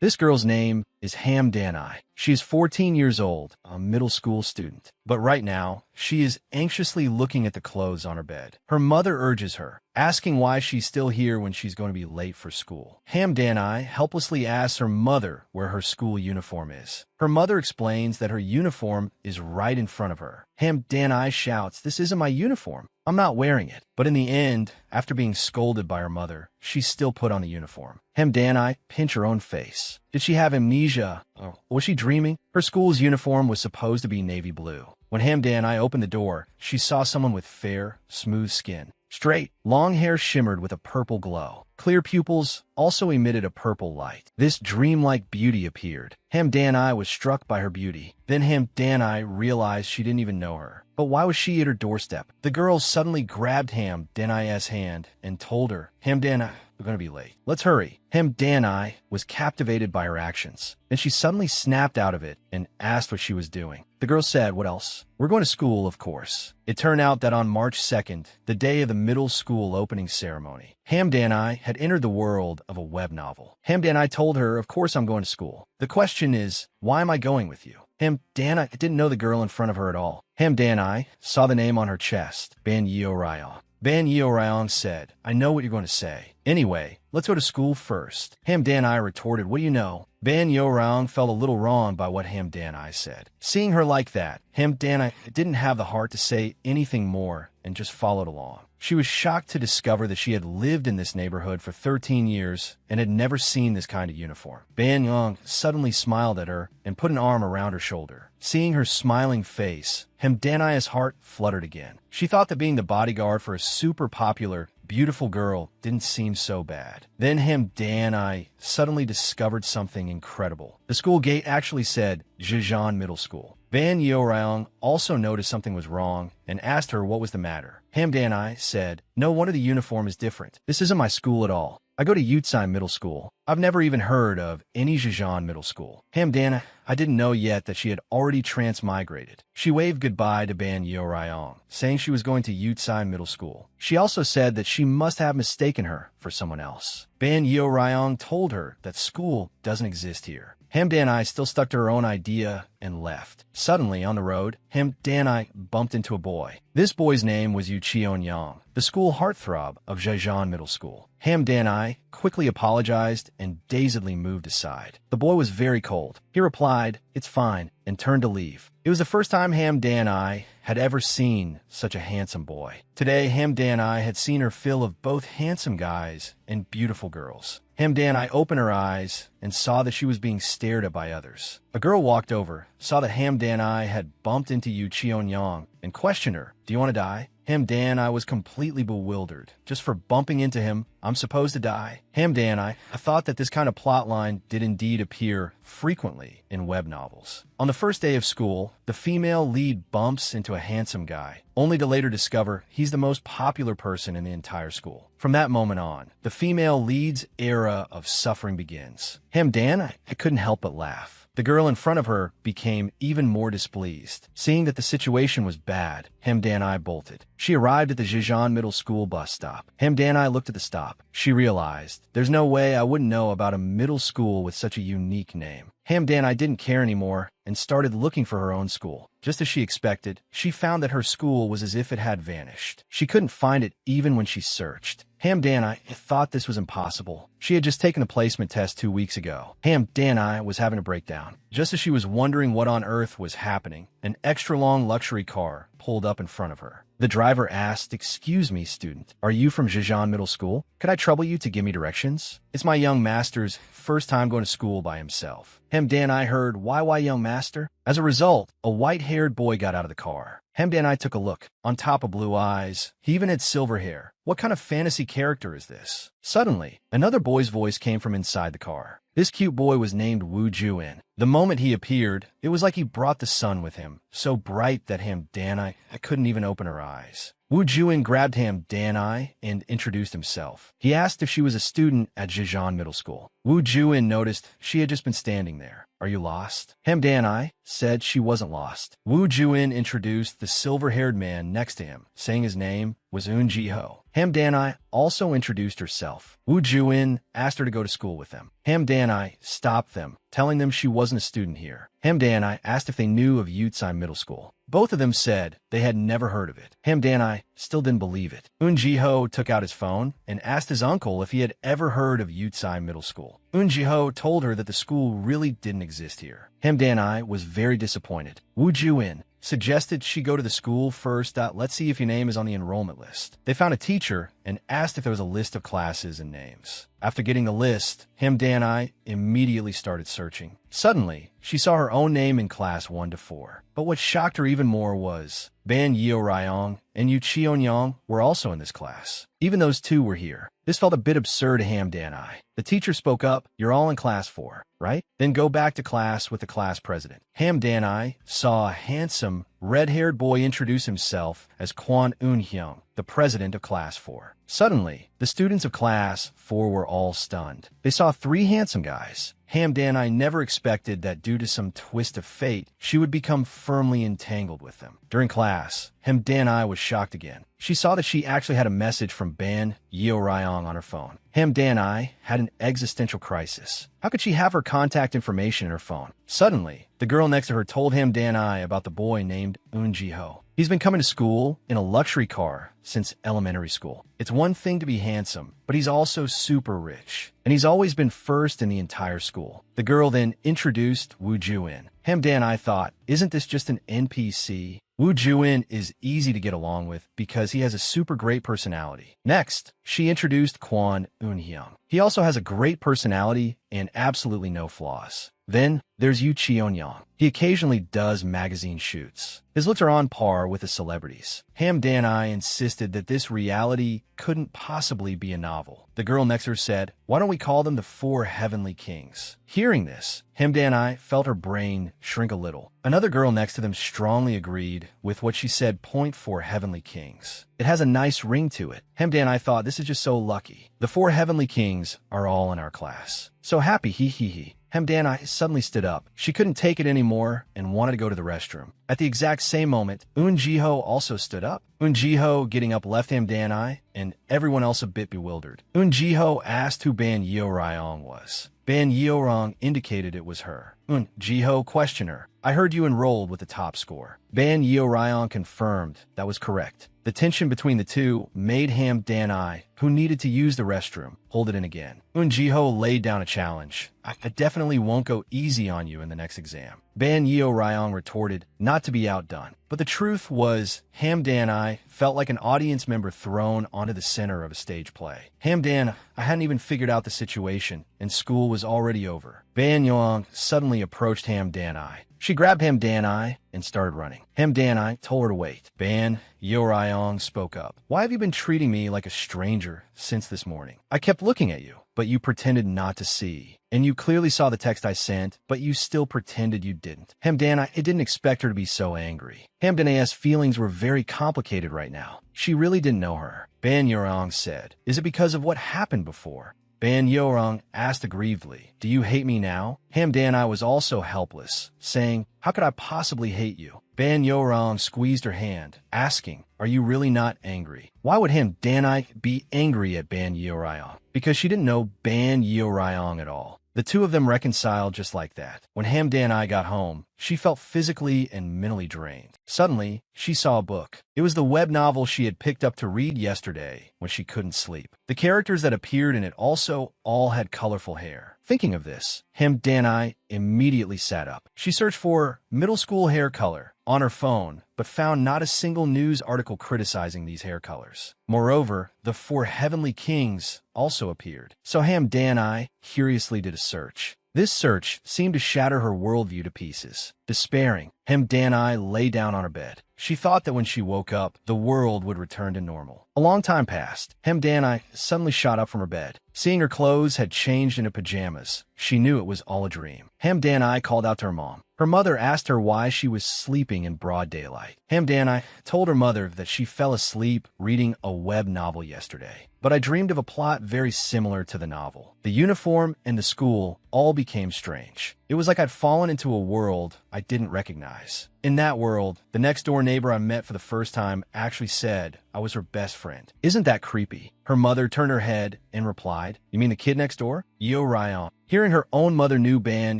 This girl's name is Ham Danai. She is 14 years old, a middle school student. But right now, she is anxiously looking at the clothes on her bed. Her mother urges her, asking why she's still here when she's going to be late for school. Ham Danai helplessly asks her mother where her school uniform is. Her mother explains that her uniform is right in front of her. Ham Danai shouts, "This isn't my uniform. I'm not wearing it." But in the end, after being scolded by her mother, she still put on the uniform. Ham Danai pinched her own face. Did she have amnesia? Or was she dreaming? Her school's uniform was supposed to be navy blue. When Ham Danai opened the door, she saw someone with fair, smooth skin. Straight, long hair shimmered with a purple glow. Clear pupils also emitted a purple light. This dreamlike beauty appeared. Ham Danai was struck by her beauty. Then Ham Danai realized she didn't even know her. But why was she at her doorstep? The girl suddenly grabbed Ham Danai's hand and told her, "Ham Danai, we're going to be late. Let's hurry." Ham Danai was captivated by her actions. Then she suddenly snapped out of it and asked what she was doing. The girl said, "What else?" "We're going to school, of course." It turned out that on March 2nd, the day of the middle school opening ceremony, Ham Danai had entered the world of a web novel. Ham Danai told her, "Of course I'm going to school. The question is, why am I going with you?" Ham Danai didn't know the girl in front of her at all. Ham Danai saw the name on her chest, Ban Yeo Ryong. Ban Yeo Ryong said, "I know what you're going to say. Anyway, let's go to school first." Ham Danai retorted, "What do you know?" Ban Yeo Ryong felt a little wrong by what Ham Danai said. Seeing her like that, Ham Danai didn't have the heart to say anything more and just followed along. She was shocked to discover that she had lived in this neighborhood for 13 years and had never seen this kind of uniform. Ban Yong suddenly smiled at her and put an arm around her shoulder. Seeing her smiling face, Ham Danai's heart fluttered again. She thought that being the bodyguard for a super popular, beautiful girl didn't seem so bad. Then Ham Danai suddenly discovered something incredible. The school gate actually said Zhejiang Middle School. Ban Yeoryong also noticed something was wrong and asked her what was the matter. Ham Danai said, "No wonder the uniform is different. This isn't my school at all. I go to Yutsai Middle School. I've never even heard of any Zhejiang Middle School." Ham Danai, I didn't know yet that she had already transmigrated. She waved goodbye to Ban Yeoryong, saying she was going to Yutsai Middle School. She also said that she must have mistaken her for someone else. Ban Yeoryong told her that school doesn't exist here. Ham Danai still stuck to her own idea and left. Suddenly, on the road, Ham Danai bumped into a boy. This boy's name was Yu Cheon-yang, the school heartthrob of Zhejiang Middle School. Ham Danai quickly apologized and dazedly moved aside. The boy was very cold. He replied, "It's fine," and turned to leave. It was the first time Ham Danai had ever seen such a handsome boy. Today, Ham Danai had seen her fill of both handsome guys and beautiful girls. Ham Danai opened her eyes and saw that she was being stared at by others. A girl walked over, saw that Ham Danai had bumped into Yu Cheon-yang, and questioned her, "Do you want to die?" Ham Danai was completely bewildered. Just for bumping into him, I'm supposed to die? Ham Danai, I thought that this kind of plotline did indeed appear frequently in web novels. On the first day of school, the female lead bumps into a handsome guy, only to later discover he's the most popular person in the entire school. From that moment on, the female lead's era of suffering begins. Ham Danai, I couldn't help but laugh. The girl in front of her became even more displeased. Seeing that the situation was bad, Ham Danai bolted. She arrived at the Zhejiang Middle School bus stop. Ham Danai looked at the stop. She realized, there's no way I wouldn't know about a middle school with such a unique name. Ham Danai didn't care anymore and started looking for her own school. Just as she expected, she found that her school was as if it had vanished. She couldn't find it even when she searched. Ham Danai thought this was impossible. She had just taken a placement test 2 weeks ago. Ham Danai was having a breakdown. Just as she was wondering what on earth was happening, an extra-long luxury car pulled up in front of her. The driver asked, "Excuse me, student, are you from Zhejiang Middle School? Could I trouble you to give me directions? It's my young master's first time going to school by himself." Ham Danai heard, why young master? As a result, a white-haired boy got out of the car. Ham Danai took a look. On top of blue eyes, he even had silver hair. What kind of fantasy character is this? Suddenly, another boy's voice came from inside the car. This cute boy was named Woo Ju-in. The moment he appeared, it was like he brought the sun with him, so bright that Ham Danai couldn't even open her eyes. Woo Ju-in grabbed Ham Danai and introduced himself. He asked if she was a student at Zhejiang Middle School. Woo Ju-in noticed she had just been standing there. "Are you lost?" Ham Danai said she wasn't lost. Woo Ju-in introduced the silver-haired man next to him, saying his name was Eun Ji-ho. Ham Dan-I also introduced herself. Woo Ju-in asked her to go to school with them. Ham Dan-I stopped them, telling them she wasn't a student here. Ham Dan-I asked if they knew of Yutsai Middle School. Both of them said they had never heard of it. Ham Dan-I still didn't believe it. Eun Ji-ho took out his phone and asked his uncle if he had ever heard of Yutsai Middle School. Eun Ji-ho told her that the school really didn't exist here. Ham Dan-I was very disappointed. Woo Ju-in suggested she go to the school first. Let's see if your name is on the enrollment list. They found a teacher and asked if there was a list of classes and names. After getting the list, Ham Dan-I immediately started searching. Suddenly, she saw her own name in class 1 to 4. But what shocked her even more was Ban Yeo-ryong and Yu Cheon-young were also in this class. Even those two were here. This felt a bit absurd to Ham Dan-I. The teacher spoke up, "You're all in class 4, right? Then go back to class with the class president." Ham Dan-I saw a handsome, red-haired boy introduce himself as Kwon Eun-hyung, the president of class 4. Suddenly, the students of class 4 were all stunned. They saw 3 handsome guys. Ham Dan-I never expected that due to some twist of fate, she would become firmly entangled with them. During class, Ham Dan-I was shocked again. She saw that she actually had a message from Ban Yeo-ryong on her phone. Ham Dan-I had an existential crisis. How could she have her contact information in her phone? Suddenly, the girl next to her told Ham Dan-I about the boy named Eun Ji-ho. He's been coming to school in a luxury car since elementary school. It's one thing to be handsome, but he's also super rich. And he's always been first in the entire school. The girl then introduced Woo Ju-in. Ham Dan-I thought, isn't this just an NPC? Woo Ju-in is easy to get along with because he has a super great personality. Next, she introduced Kwon Eun-hyung. He also has a great personality and absolutely no flaws. Then, there's Yu Cheon-young. He occasionally does magazine shoots. His looks are on par with the celebrities. Ham Dan-I insisted that this reality couldn't possibly be a novel. The girl next to her said, "Why don't we call them the 4 Heavenly Kings?" Hearing this, Ham Dan-I felt her brain shrink a little. Another girl next to them strongly agreed with what she said. Point 4 Heavenly Kings. It has a nice ring to it. Ham Dan-I thought, this is just so lucky. The 4 Heavenly Kings are all in our class. So happy, hee hee hee. Ham Dan-I suddenly stood up. She couldn't take it anymore and wanted to go to the restroom. At the exact same moment, Eun Ji-ho also stood up. Eun Ji-ho getting up left Ham Dan-I and everyone else a bit bewildered. Eun Ji-ho asked who Ban Yeo-ryong was. Ban Yeo-ryong indicated it was her. Eun Ji-ho questioned her. "I heard you enrolled with the top score." Ban Yeo-ryong confirmed that was correct. The tension between the two made Ham Dan-I, who needed to use the restroom, hold it in again. Eun Ji-ho laid down a challenge. I definitely won't go easy on you in the next exam." Ban Yeo-ryong retorted, not to be outdone. But the truth was, Ham Dan-I felt like an audience member thrown onto the center of a stage play. Ham Dan, I hadn't even figured out the situation, and school was already over. Ban Yong suddenly approached Ham Dan-I. She grabbed Ham Dan-I and started running. Ham Dan-I told her to wait. Ban Yeo-ryong spoke up. "Why have you been treating me like a stranger since this morning? I kept looking at you, but you pretended not to see. And you clearly saw the text I sent, but you still pretended you didn't." Ham Dan-I didn't expect her to be so angry. Ham Dan-I's feelings were very complicated right now. She really didn't know her. Ban Yeo-ryong said, "Is it because of what happened before?" Ban Yeo-ryong asked aggrievedly, "Do you hate me now?" Ham Dan-I was also helpless, saying, "How could I possibly hate you?" Ban Yeo-ryong squeezed her hand, asking, "Are you really not angry?" Why would Ham Dan-I be angry at Ban Yeo-ryong? Because she didn't know Ban Yeo-ryong at all. The two of them reconciled just like that. When Ham Dan-I got home, she felt physically and mentally drained. Suddenly, she saw a book. It was the web novel she had picked up to read yesterday when she couldn't sleep. The characters that appeared in it also all had colorful hair. Thinking of this, Ham Dan-I immediately sat up. She searched for middle school hair color on her phone, but found not a single news article criticizing these hair colors. Moreover, the 4 Heavenly Kings also appeared. So Ham Dan-I curiously did a search. This search seemed to shatter her worldview to pieces. Despairing, Ham Dan-I lay down on her bed. She thought that when she woke up, the world would return to normal. A long time passed. Ham Dan-I suddenly shot up from her bed. Seeing her clothes had changed into pajamas, she knew it was all a dream. Ham Dan-I called out to her mom. Her mother asked her why she was sleeping in broad daylight. Ham Dan-I told her mother that she fell asleep reading a web novel yesterday. "But I dreamed of a plot very similar to the novel. The uniform and the school all became strange. It was like I'd fallen into a world I didn't recognize. In that world, the next-door neighbor I met for the first time actually said I was her best friend. Isn't that creepy? Her mother turned her head and replied, "You mean the kid next door?" Yo Ryong. Hearing her own mother knew Ban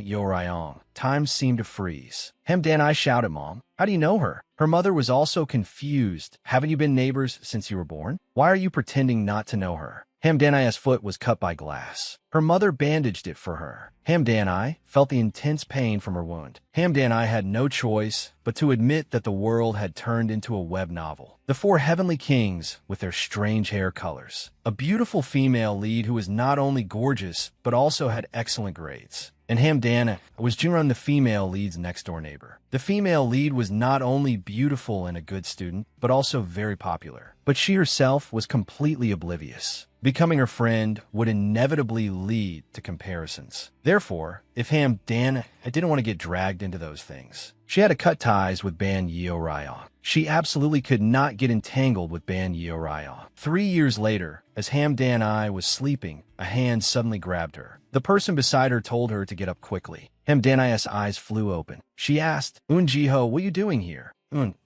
Yo Ryong, time seemed to freeze. Hamdan I shouted, "Mom, how do you know her?" Her mother was also confused. "Haven't you been neighbors since you were born? Why are you pretending not to know her?" Hamdani's foot was cut by glass. Her mother bandaged it for her. Hamdani felt the intense pain from her wound. Hamdani had no choice but to admit that the world had turned into a web novel. The four heavenly kings with their strange hair colors. A beautiful female lead who was not only gorgeous, but also had excellent grades. And Hamdana was Junrun, the female lead's next-door neighbor. The female lead was not only beautiful and a good student, but also very popular. But she herself was completely oblivious. Becoming her friend would inevitably lead to comparisons. Therefore, if Hamdana didn't want to get dragged into those things, she had to cut ties with Ban Yeo Ryan. She absolutely could not get entangled with Ban Yeo Ryan. 3 years later, as Hamdani was sleeping, a hand suddenly grabbed her. The person beside her told her to get up quickly. Hamdani's eyes flew open. She asked, "Jiho, what are you doing here?"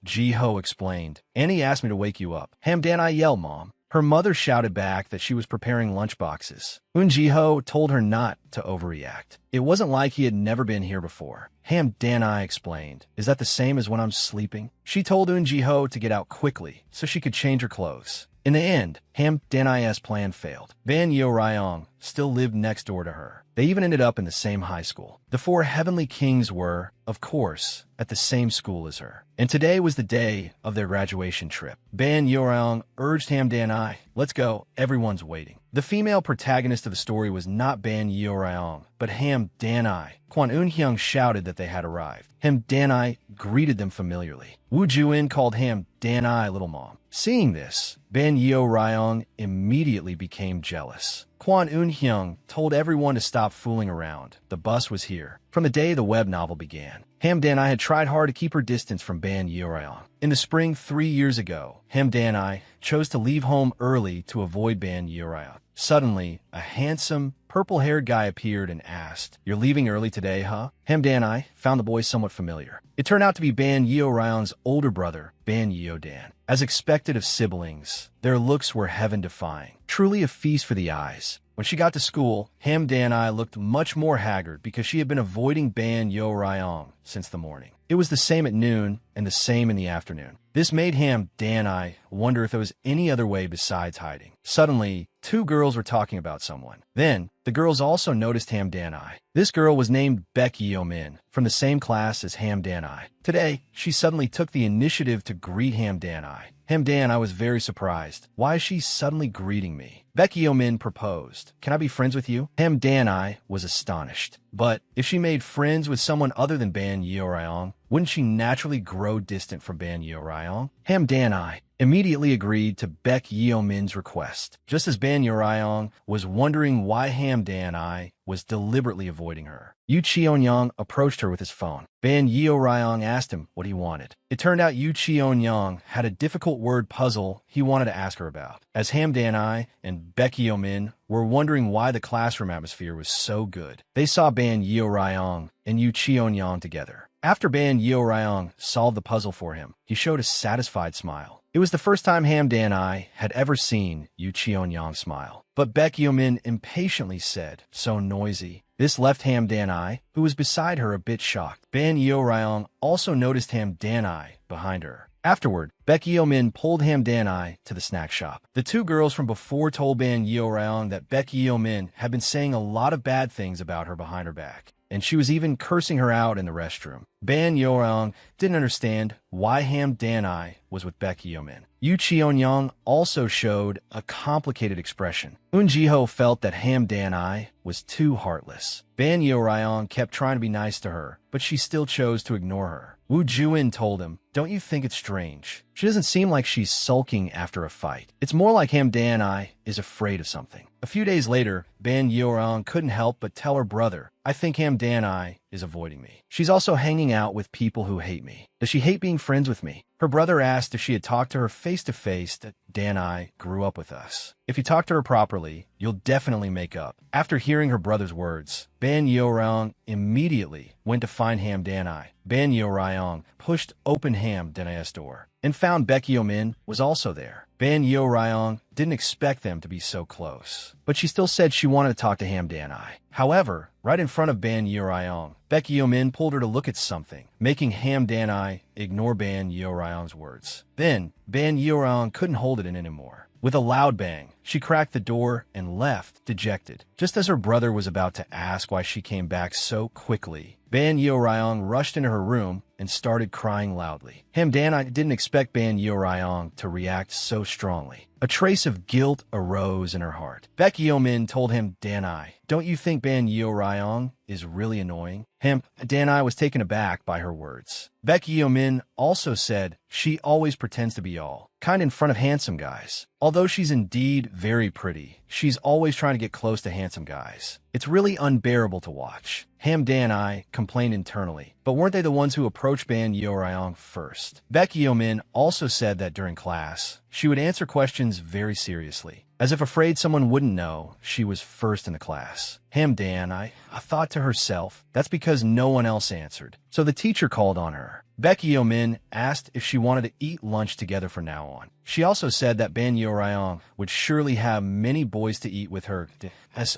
Jiho explained, "Annie asked me to wake you up." Hamdani yelled, "Mom." Her mother shouted back that she was preparing lunchboxes. Jiho told her not to overreact. It wasn't like he had never been here before. Hamdani explained, "Is that the same as when I'm sleeping?" She told Jiho to get out quickly so she could change her clothes. In the end, Hamdani's plan failed. Ban Yo Ryong still lived next door to her. They even ended up in the same high school. The four heavenly kings were, of course, at the same school as her. And today was the day of their graduation trip. Ban Yo Ryong urged Hamdani, "Let's go, everyone's waiting." The female protagonist of the story was not Ban Yo Ryong, but Hamdani. Kwon Eun-hyung shouted that they had arrived. Hamdani greeted them familiarly. Woo Ju-in called Hamdani Little Mom. Seeing this, Ban Yo Ryong immediately became jealous. Kwon Eun-hyung told everyone to stop fooling around. The bus was here. From the day the web novel began, Hamdani had tried hard to keep her distance from Ban Yo Ryong. In the spring 3 years ago, Hamdani chose to leave home early to avoid Ban Yo Ryong. Suddenly, a handsome, purple-haired guy appeared and asked, "You're leaving early today, huh?" Hamdani found the boy somewhat familiar. It turned out to be Ban Yeo Ryong's older brother, Ban Yeo Dan. As expected of siblings, their looks were heaven-defying. Truly a feast for the eyes. When she got to school, Hamdani looked much more haggard because she had been avoiding Ban Yo Ryong since the morning. It was the same at noon and the same in the afternoon. This made Hamdani wonder if there was any other way besides hiding. Suddenly, 2 girls were talking about someone. Then, the girls also noticed Hamdani. This girl was named Baek Yeo-min, from the same class as Hamdani. Today, she suddenly took the initiative to greet Hamdani. Hamdani was very surprised. "Why is she suddenly greeting me?" Baek Yeo-min proposed, "Can I be friends with you?" Hamdani was astonished. But if she made friends with someone other than Ban Yeo Ryong, wouldn't she naturally grow distant from Ban Yeo Ryong? Hamdani immediately agreed to Baek Yeo-min's request, just as Ban Yeo Ryong was wondering why Hamdani was deliberately avoiding her. Yu Cheon-young approached her with his phone. Ban Yeo Ryong asked him what he wanted. It turned out Yu Cheon-young had a difficult word puzzle he wanted to ask her about. As Hamdani and Baek Yeo-min were wondering why the classroom atmosphere was so good, they saw Ban Yeo Ryong and Yu Cheon-young together. After Ban Yeo Ryong solved the puzzle for him, he showed a satisfied smile. It was the first time Hamdani had ever seen Yu Cheon-young smile. But Baek Yeo-min impatiently said, "So noisy." This left Hamdani, who was beside her, a bit shocked. Ban Yeo Ryong also noticed Hamdani behind her. Afterward, Baek Yeo-min pulled Hamdani to the snack shop. The 2 girls from before told Ban Yeo Ryong that Baek Yeo-min had been saying a lot of bad things about her behind her back, and she was even cursing her out in the restroom. Ban Yeo Ryong didn't understand why Hamdani was with Baek Yeo-min. Yu Cheon-young also showed a complicated expression. Jiho felt that Hamdani was too heartless. Ban Yeo Ryong kept trying to be nice to her, but she still chose to ignore her. Woo Ju-in told him, "Don't you think it's strange? She doesn't seem like she's sulking after a fight. It's more like Hamdani is afraid of something." A few days later, Ban Yeo Ryong couldn't help but tell her brother, "I think Hamdani is avoiding me. She's also hanging out with people who hate me. Does she hate being friends with me? Her brother asked if she had talked to her face-to-face that Dan grew up with us. If you talk to her properly, you'll definitely make up. After hearing her brother's words, Ban Yeoryeong immediately went to find Ham Dan. Ban Yeoryeong pushed open Ham Dan's door and found Baekyeomin was also there. Ban Yeoryeong didn't expect them to be so close, but she still said she wanted to talk to Ham Dan. However, right in front of Ban Yeoryeong, Baekyeomin pulled her to look at something, making Ham Dan ignore Ban Yeoryeong's words. Then, Ban Yeoryeong couldn't hold it in anymore. With a loud bang, she cracked the door and left, dejected. Just as her brother was about to ask why she came back so quickly, Ban Yeoryeong rushed into her room and started crying loudly. Ham Dan didn't expect Ban Yeoryeong to react so strongly. A trace of guilt arose in her heart. Baekyeomin told him, Dan, don't you think Ban Yeoryeong is really annoying? Dan was taken aback by her words. Baekyeomin also said she always pretends to be all kind in front of handsome guys. Although she's indeed very pretty, she's always trying to get close to handsome guys. It's really unbearable to watch. Ham Dan complained internally, but weren't they the ones who approached Ban Yeoryeong first? Baekyeomin also said that during class, she would answer questions very seriously, as if afraid someone wouldn't know she was first in the class. Ham Dan thought to herself, that's because no one else answered, so the teacher called on her. Baekyeomin asked if she wanted to eat lunch together from now on. She also said that Ban Yeoryeong would surely have many boys to eat with her.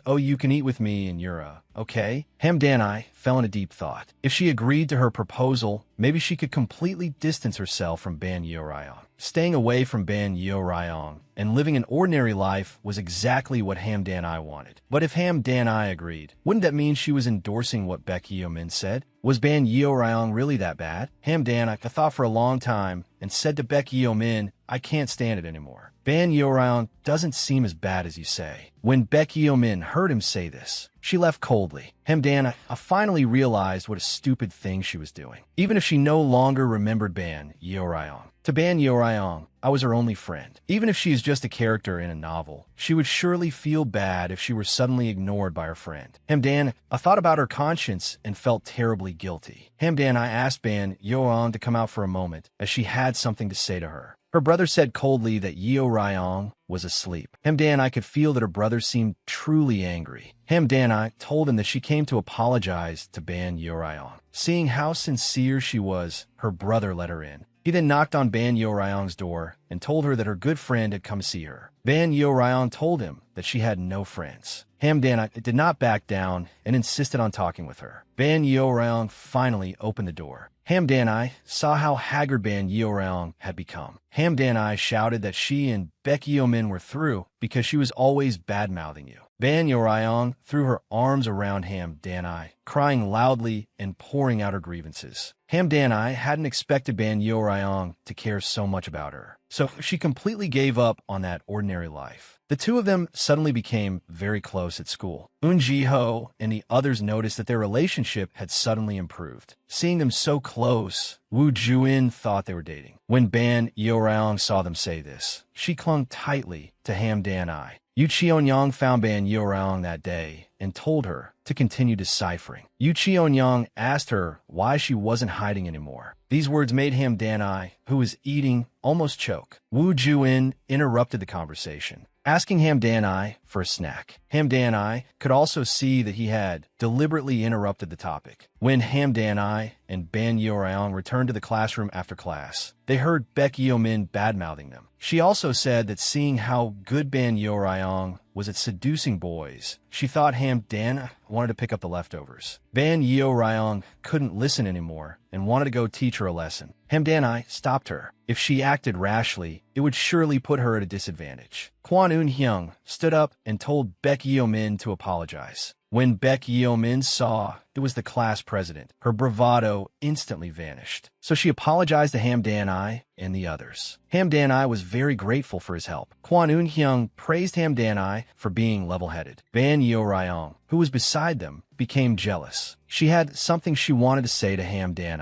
Oh, you can eat with me and you're okay? Ham Dan fell into deep thought. If she agreed to her proposal, maybe she could completely distance herself from Ban Yeoryeong. Staying away from Ban Yeoryeong and living an ordinary life was exactly what Ham Dan wanted. But if Ham Dan agreed, wouldn't that mean she was endorsing what Baekyeomin said? Was Ban Yeoryeong really that bad? Ham Dan thought for a long time and said to Baekyeomin, I can't stand it anymore. Ban Yeoryeong doesn't seem as bad as you say. When Baekyeomin heard him say this, she left coldly. Ham Dan finally realized what a stupid thing she was doing, even if she no longer remembered Ban Yeoryeong. To Ban Yeoryeong, I was her only friend. Even if she is just a character in a novel, she would surely feel bad if she were suddenly ignored by her friend. Ham Dan thought about her conscience and felt terribly guilty. Ham Dan asked Ban Yeoryeong to come out for a moment, as she had something to say to her. Her brother said coldly that Yeoryeong was asleep. Ham Dan could feel that her brother seemed truly angry. Ham Dan told him that she came to apologize to Ban Yeoryeong. Seeing how sincere she was, her brother let her in. He then knocked on Ban Yeoryeong's door and told her that her good friend had come to see her. Ban Yeoryeong told him that she had no friends. Ham Dan did not back down and insisted on talking with her. Ban Yeoryeong finally opened the door. Ham Dan saw how haggard Ban Yeoryeong had become. Ham Dan shouted that she and Baekyeomin were through because she was always bad-mouthing you. Ban Yeoryeong threw her arms around Ham Dan, crying loudly and pouring out her grievances. Ham Dan hadn't expected Ban Yeoryeong to care so much about her, so she completely gave up on that ordinary life. The two of them suddenly became very close at school. Eun Ji-ho and the others noticed that their relationship had suddenly improved. Seeing them so close, Woo Ju-in thought they were dating. When Ban Yeoryeong saw them say this, she clung tightly to Ham Dan. Yoo Cheon-young found Ban Yeoryeong that day and told her to continue deciphering. Yoo Cheon-young asked her why she wasn't hiding anymore. These words made Ham Dan, who was eating, almost choke. Woo Ju-in interrupted the conversation, asking Ham Dan for a snack. Ham Dan could also see that he had deliberately interrupted the topic. When Ham Dan and Ban Yeoryeong returned to the classroom after class, they heard Baekyeomin bad-mouthing them. She also said that seeing how good Ban Yeoryeong was at seducing boys, she thought Ham Dan wanted to pick up the leftovers. Ban Yeoryeong couldn't listen anymore and wanted to go teach her a lesson. Ham Dan stopped her. If she acted rashly, it would surely put her at a disadvantage. Kwon Eun-hyung stood up and told Baekyeomin to apologize. When Baekyeomin saw it was the class president, her bravado instantly vanished. So she apologized to Ham Dan and the others. Ham Dan was very grateful for his help. Kwon Eun-hyung praised Ham Dan for being level-headed. Ban Yeoryeong, who was beside them, became jealous. She had something she wanted to say to Ham Dan.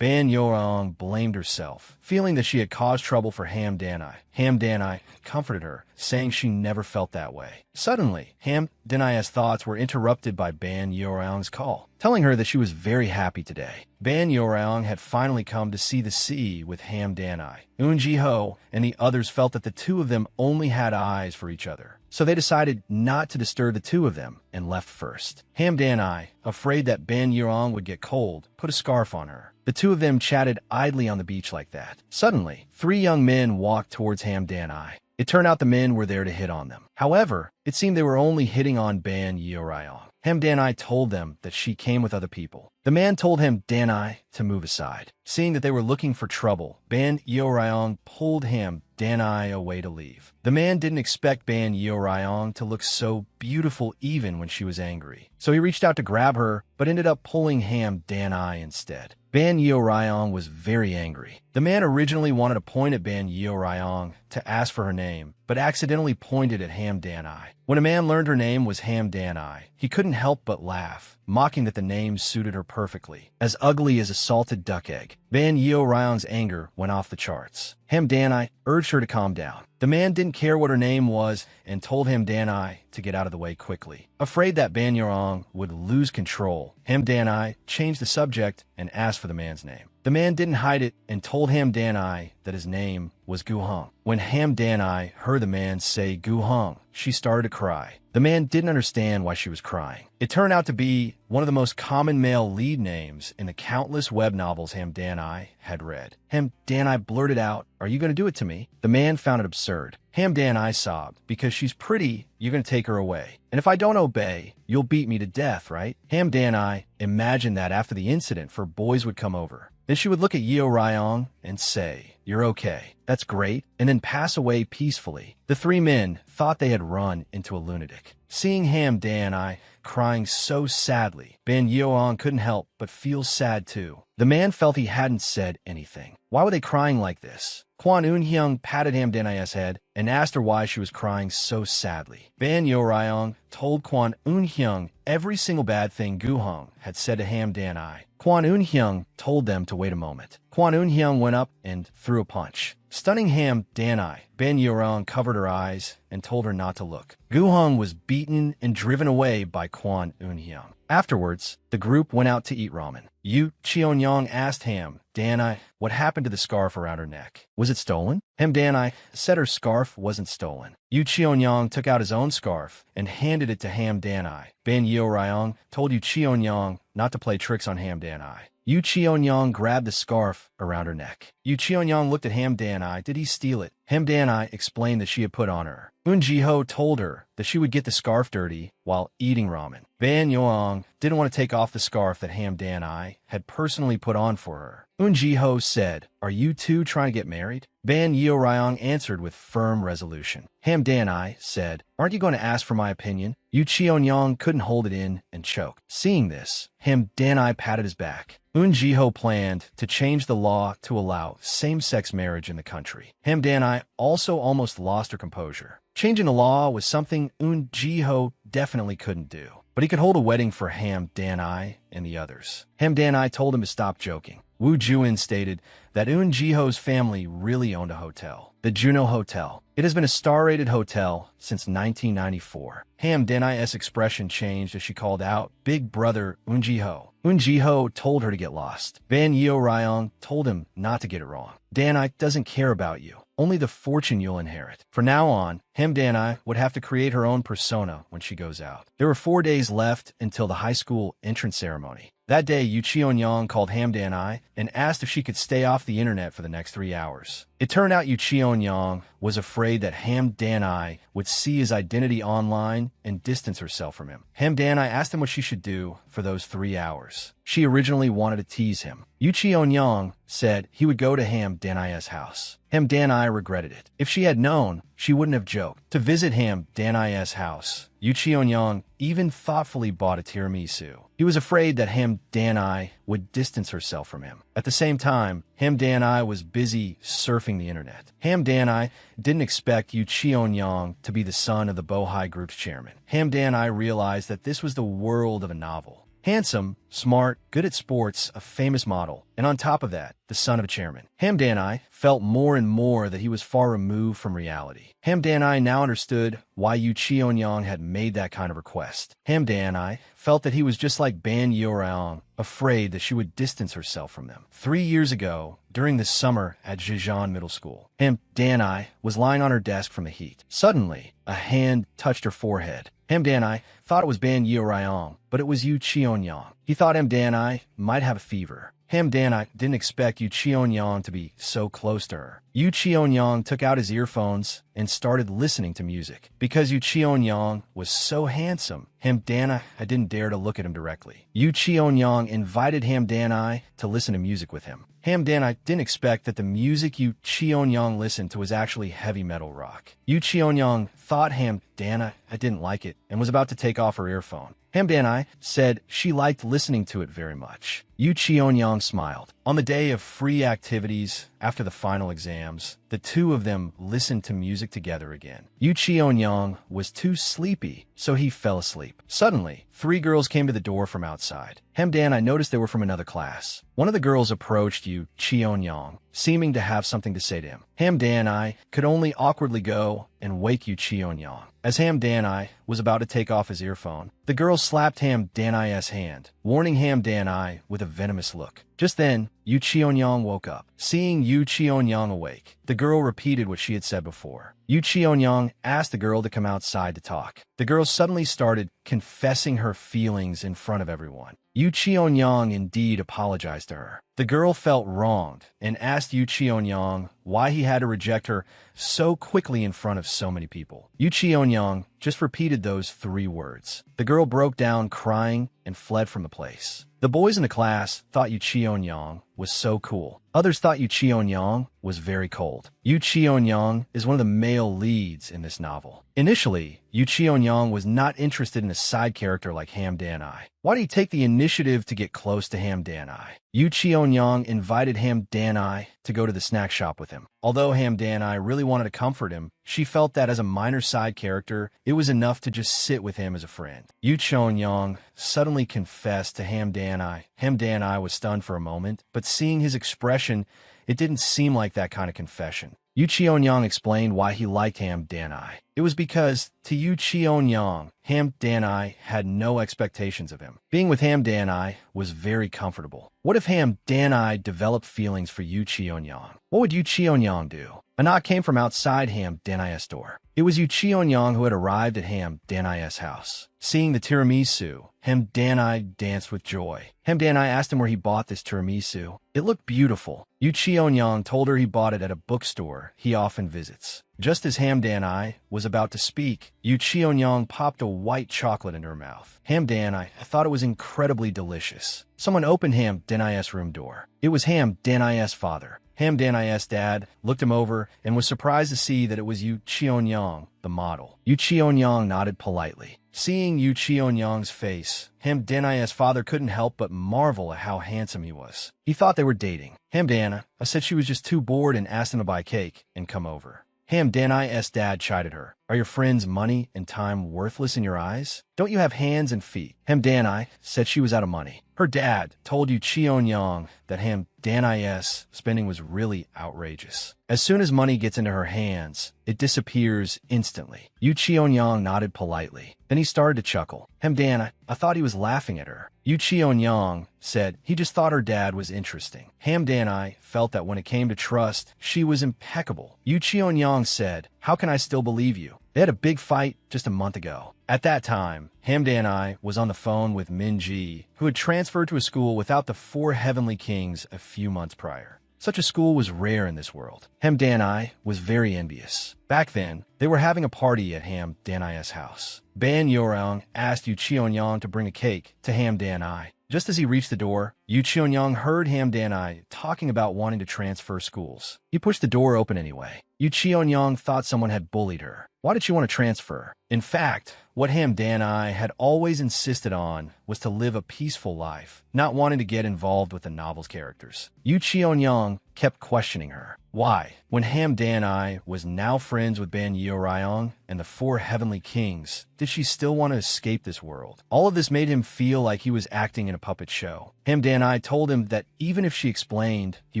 Ban Yorong blamed herself, feeling that she had caused trouble for Ham Danai. Ham Danai comforted her, saying she never felt that way. Suddenly, Ham Danai's thoughts were interrupted by Ban Yorong's call, telling her that she was very happy today. Ban Yorong had finally come to see the sea with Ham Danai. Ji-ho and the others felt that the two of them only had eyes for each other, so they decided not to disturb the two of them and left first. Ham Danai, afraid that Ban Yorong would get cold, put a scarf on her. The two of them chatted idly on the beach like that. Suddenly, three young men walked towards Ham Danai. It turned out the men were there to hit on them. However, it seemed they were only hitting on Ban Yorong. Ham Danai told them that she came with other people. The man told Ham Danai to move aside. Seeing that they were looking for trouble, Ban Yorong pulled Ham Danai away to leave. The man didn't expect Ban Yorong to look so beautiful even when she was angry, so he reached out to grab her, but ended up pulling Ham Danai instead. Ban Yorong was very angry. The man originally wanted to point at Ban Yorong to ask for her name, but accidentally pointed at Ham Danai. When a man learned her name was Ham Danai, he couldn't help but laugh, mocking that the name suited her perfectly. As ugly as a salted duck egg, Ban Yorong's anger went off the charts. Ham Danai urged her to calm down. The man didn't care what her name was and told Ham Danai to get out of the way quickly. Afraid that Ban Yorong would lose control, Ham Danai changed the subject and asked for the man's name. The man didn't hide it and told Ham Danai that his name was Gu Hong. When Ham Danai heard the man say Gu Hong, she started to cry. The man didn't understand why she was crying. It turned out to be one of the most common male lead names in the countless web novels Ham Danai had read. Ham Danai blurted out, "Are you going to do it to me?" The man found it absurd. Ham Danai sobbed, "Because she's pretty, you're going to take her away. And if I don't obey, you'll beat me to death, right?" Ham Danai imagined that after the incident, for boys would come over. Then she would look at Yeo Ryong and say, "You're okay. That's great," and then pass away peacefully. The three men thought they had run into a lunatic. Seeing Ham Danai crying so sadly, Ban Yeong couldn't help but feel sad too. The man felt he hadn't said anything. Why were they crying like this? Kwon Eun-hyung patted Ham Danai's head and asked her why she was crying so sadly. Ban Yo-ryong told Kwon Eun-hyung every single bad thing Gu-hong had said to Ham Danai. Kwon Eun-hyung told them to wait a moment. Kwon Eun-hyung went up and threw a punch. Stunning Ham Danai, Ban Yo-ryong covered her eyes and told her not to look. Gu-hong was beaten and driven away by Kwon Eun-hyung. Afterwards, the group went out to eat ramen. Yu Cheon-yong asked Ham Danai what happened to the scarf around her neck. Was it stolen? Ham Danai said her scarf wasn't stolen. Yu Cheon-yong took out his own scarf and handed it to Ham Danai. Ban Yo-ryong told Yu Cheon-yong not to play tricks on Ham Danai. Yu Cheon-yong grabbed the scarf around her neck. Yu Cheon-yong looked at Ham Danai. Did he steal it? Ham Danai explained that she had put on her. Ji-ho told her that she would get the scarf dirty while eating ramen. Ban Yoong didn't want to take off the scarf that Ham Danai had personally put on for her. Ji-ho said, "Are you two trying to get married?" Ban Yo-ryong answered with firm resolution. Ham Danai said, "Aren't you going to ask for my opinion?" Yu Cheon-yong couldn't hold it in and choked. Seeing this, Ham Danai patted his back. Ji-ho planned to change the law to allow same-sex marriage in the country. Ham Danai also almost lost her composure. Changing the law was something Ji-ho definitely couldn't do, but he could hold a wedding for Ham Danai and the others. Ham Danai told him to stop joking. Woo Ju-in stated that Ji-ho's family really owned a hotel, the Juno Hotel. It has been a star-rated hotel since 1994. Ham Danai's expression changed as she called out, "Big brother Ji-ho." Ji-ho told her to get lost. Ban Yo-ryong told him not to get it wrong. Danai doesn't care about you, only the fortune you'll inherit. From now on, Ham Danai would have to create her own persona when she goes out. There were 4 days left until the high school entrance ceremony. That day, Yu Cheon-yong called Ham Danai and asked if she could stay off the internet for the next 3 hours. It turned out Yu Cheon-yong was afraid that Ham Danai would see his identity online and distance herself from him. Ham Danai asked him what she should do for those 3 hours. She originally wanted to tease him. Yu Cheon-yong said he would go to Ham Danai's house. Ham Danai regretted it. If she had known, she wouldn't have joked. To visit Ham Danai's house, Yu Cheon-yong even thoughtfully bought a tiramisu. He was afraid that Ham Danai would distance herself from him. At the same time, Ham Danai was busy surfing the internet. Ham Danai didn't expect Yu Cheon-yong to be the son of the Bohai Group's chairman. Ham Danai realized that this was the world of a novel. Handsome, smart, good at sports, a famous model, and on top of that, the son of a chairman. Hamdanai felt more and more that he was far removed from reality. Hamdanai now understood why Yu Cheonyang had made that kind of request. Hamdanai felt that he was just like Ban Yeoraong, afraid that she would distance herself from them. 3 years ago, during the summer at Zhejiang Middle School, Hamdanai was lying on her desk from the heat. Suddenly, a hand touched her forehead. Hamdanai thought it was Ban Yeoraong, but it was Yu Cheonyang. He thought Hamdanai might have a fever. Hamdanai didn't expect Yu Cheonyang to be so close to her. Yu Cheonyang took out his earphones and started listening to music. Because Yu Cheonyang was so handsome, Hamdanai didn't dare to look at him directly. Yu Cheonyang invited Hamdanai to listen to music with him. Hamdanai didn't expect that the music Yu Cheonyang listened to was actually heavy metal rock. Yu Cheonyang thought Hamdanai didn't like it and was about to take off her earphone. Hamdanai said she liked listening to it very much. Yu Cheonyang smiled. On the day of free activities, after the final exams, the two of them listened to music together again. Yu Cheonyang was too sleepy, so he fell asleep. Suddenly, 3 girls came to the door from outside. Hamdanai noticed they were from another class. One of the girls approached Yu Cheonyang, seeming to have something to say to him. Hamdanai could only awkwardly go and wake Yu Cheonyang. As Hamdanai was about to take off his earphone, the girl slapped Hamdanai's hand, warning Hamdanai with a venomous look. Just then, Yu Cheonyang woke up. Seeing Yu Cheonyang awake, the girl repeated what she had said before. Yu Cheonyang asked the girl to come outside to talk. The girl suddenly started confessing her feelings in front of everyone. Yu Cheonyang indeed apologized to her. The girl felt wronged and asked Yu Cheonyang why he had to reject her so quickly in front of so many people. Yu Cheonyang just repeated those 3 words. The girl broke down crying and fled from the place. The boys in the class thought Yu Cheonyang was so cool. Others thought Yu Cheonyang was very cold. Yu Cheonyang is one of the male leads in this novel. Initially, Yu Cheonyang was not interested in a side character like Hamdanai. Why did he take the initiative to get close to Hamdanai? Yu Cheonyang invited Hamdanai to go to the snack shop with him. Although Hamdanai really wanted to comfort him, she felt that as a minor side character, it was enough to just sit with him as a friend. Yu Cheonyang suddenly confessed to Hamdanai. Hamdanai was stunned for a moment, but seeing his expression, it didn't seem like that kind of confession. Yu Cheonyang explained why he liked Hamdanai. It was because, to Yu Cheonyang, Hamdanai had no expectations of him. Being with Hamdanai was very comfortable. What if Hamdanai developed feelings for Yu Cheonyang? What would Yu Cheonyang do? A knock came from outside Hamdanai's door. It was Yu Cheonyang who had arrived at Hamdanai's house. Seeing the tiramisu, Hamdanai danced with joy. Hamdanai asked him where he bought this tiramisu. It looked beautiful. Yu Cheonyang told her he bought it at a bookstore he often visits. Just as Hamdanai was about to speak, Yu Cheonyang popped a white chocolate into her mouth. Hamdanai thought it was incredibly delicious. Someone opened Hamdanai's room door. It was Hamdanai's father. Hamdanai's dad looked him over and was surprised to see that it was Yu Cheonyang, the model. Yu Cheonyang nodded politely. Seeing Yu Cheonyang's face, Hamdanai's father couldn't help but marvel at how handsome he was. He thought they were dating. Hamdanai said she was just too bored and asked him to buy cake and come over. Hamdanai's dad chided her. Are your friends' money and time worthless in your eyes? Don't you have hands and feet? Hamdanai said she was out of money. Her dad told Yu Cheonyang that Hamdanai's spending was really outrageous. As soon as money gets into her hands, it disappears instantly. Yu Cheonyang nodded politely. Then he started to chuckle. Hamdanai, I thought he was laughing at her. Yu Cheonyang said he just thought her dad was interesting. Hamdanai felt that when it came to trust, she was impeccable. Yu Cheonyang said, how can I still believe you? They had a big fight just a month ago. At that time, Hamdanai was on the phone with Min-ji, who had transferred to a school without the 4 heavenly kings a few months prior. Such a school was rare in this world. Hamdanai was very envious. Back then, they were having a party at Hamdanai's house. Ban Yeoraong asked Yu Cheonyang to bring a cake to Hamdanai. Just as he reached the door, Yu Cheonyang heard Hamdanai talking about wanting to transfer schools. He pushed the door open anyway. Yu Cheonyang thought someone had bullied her. Why did she want to transfer? In fact, what Hamdanai had always insisted on was to live a peaceful life, not wanting to get involved with the novel's characters. Yu Cheonyang kept questioning her. Why, when Ham Dan-I was now friends with Ban Yeoryong and the four heavenly kings, did she still want to escape this world? All of this made him feel like he was acting in a puppet show. Ham Dan-I told him that even if she explained, he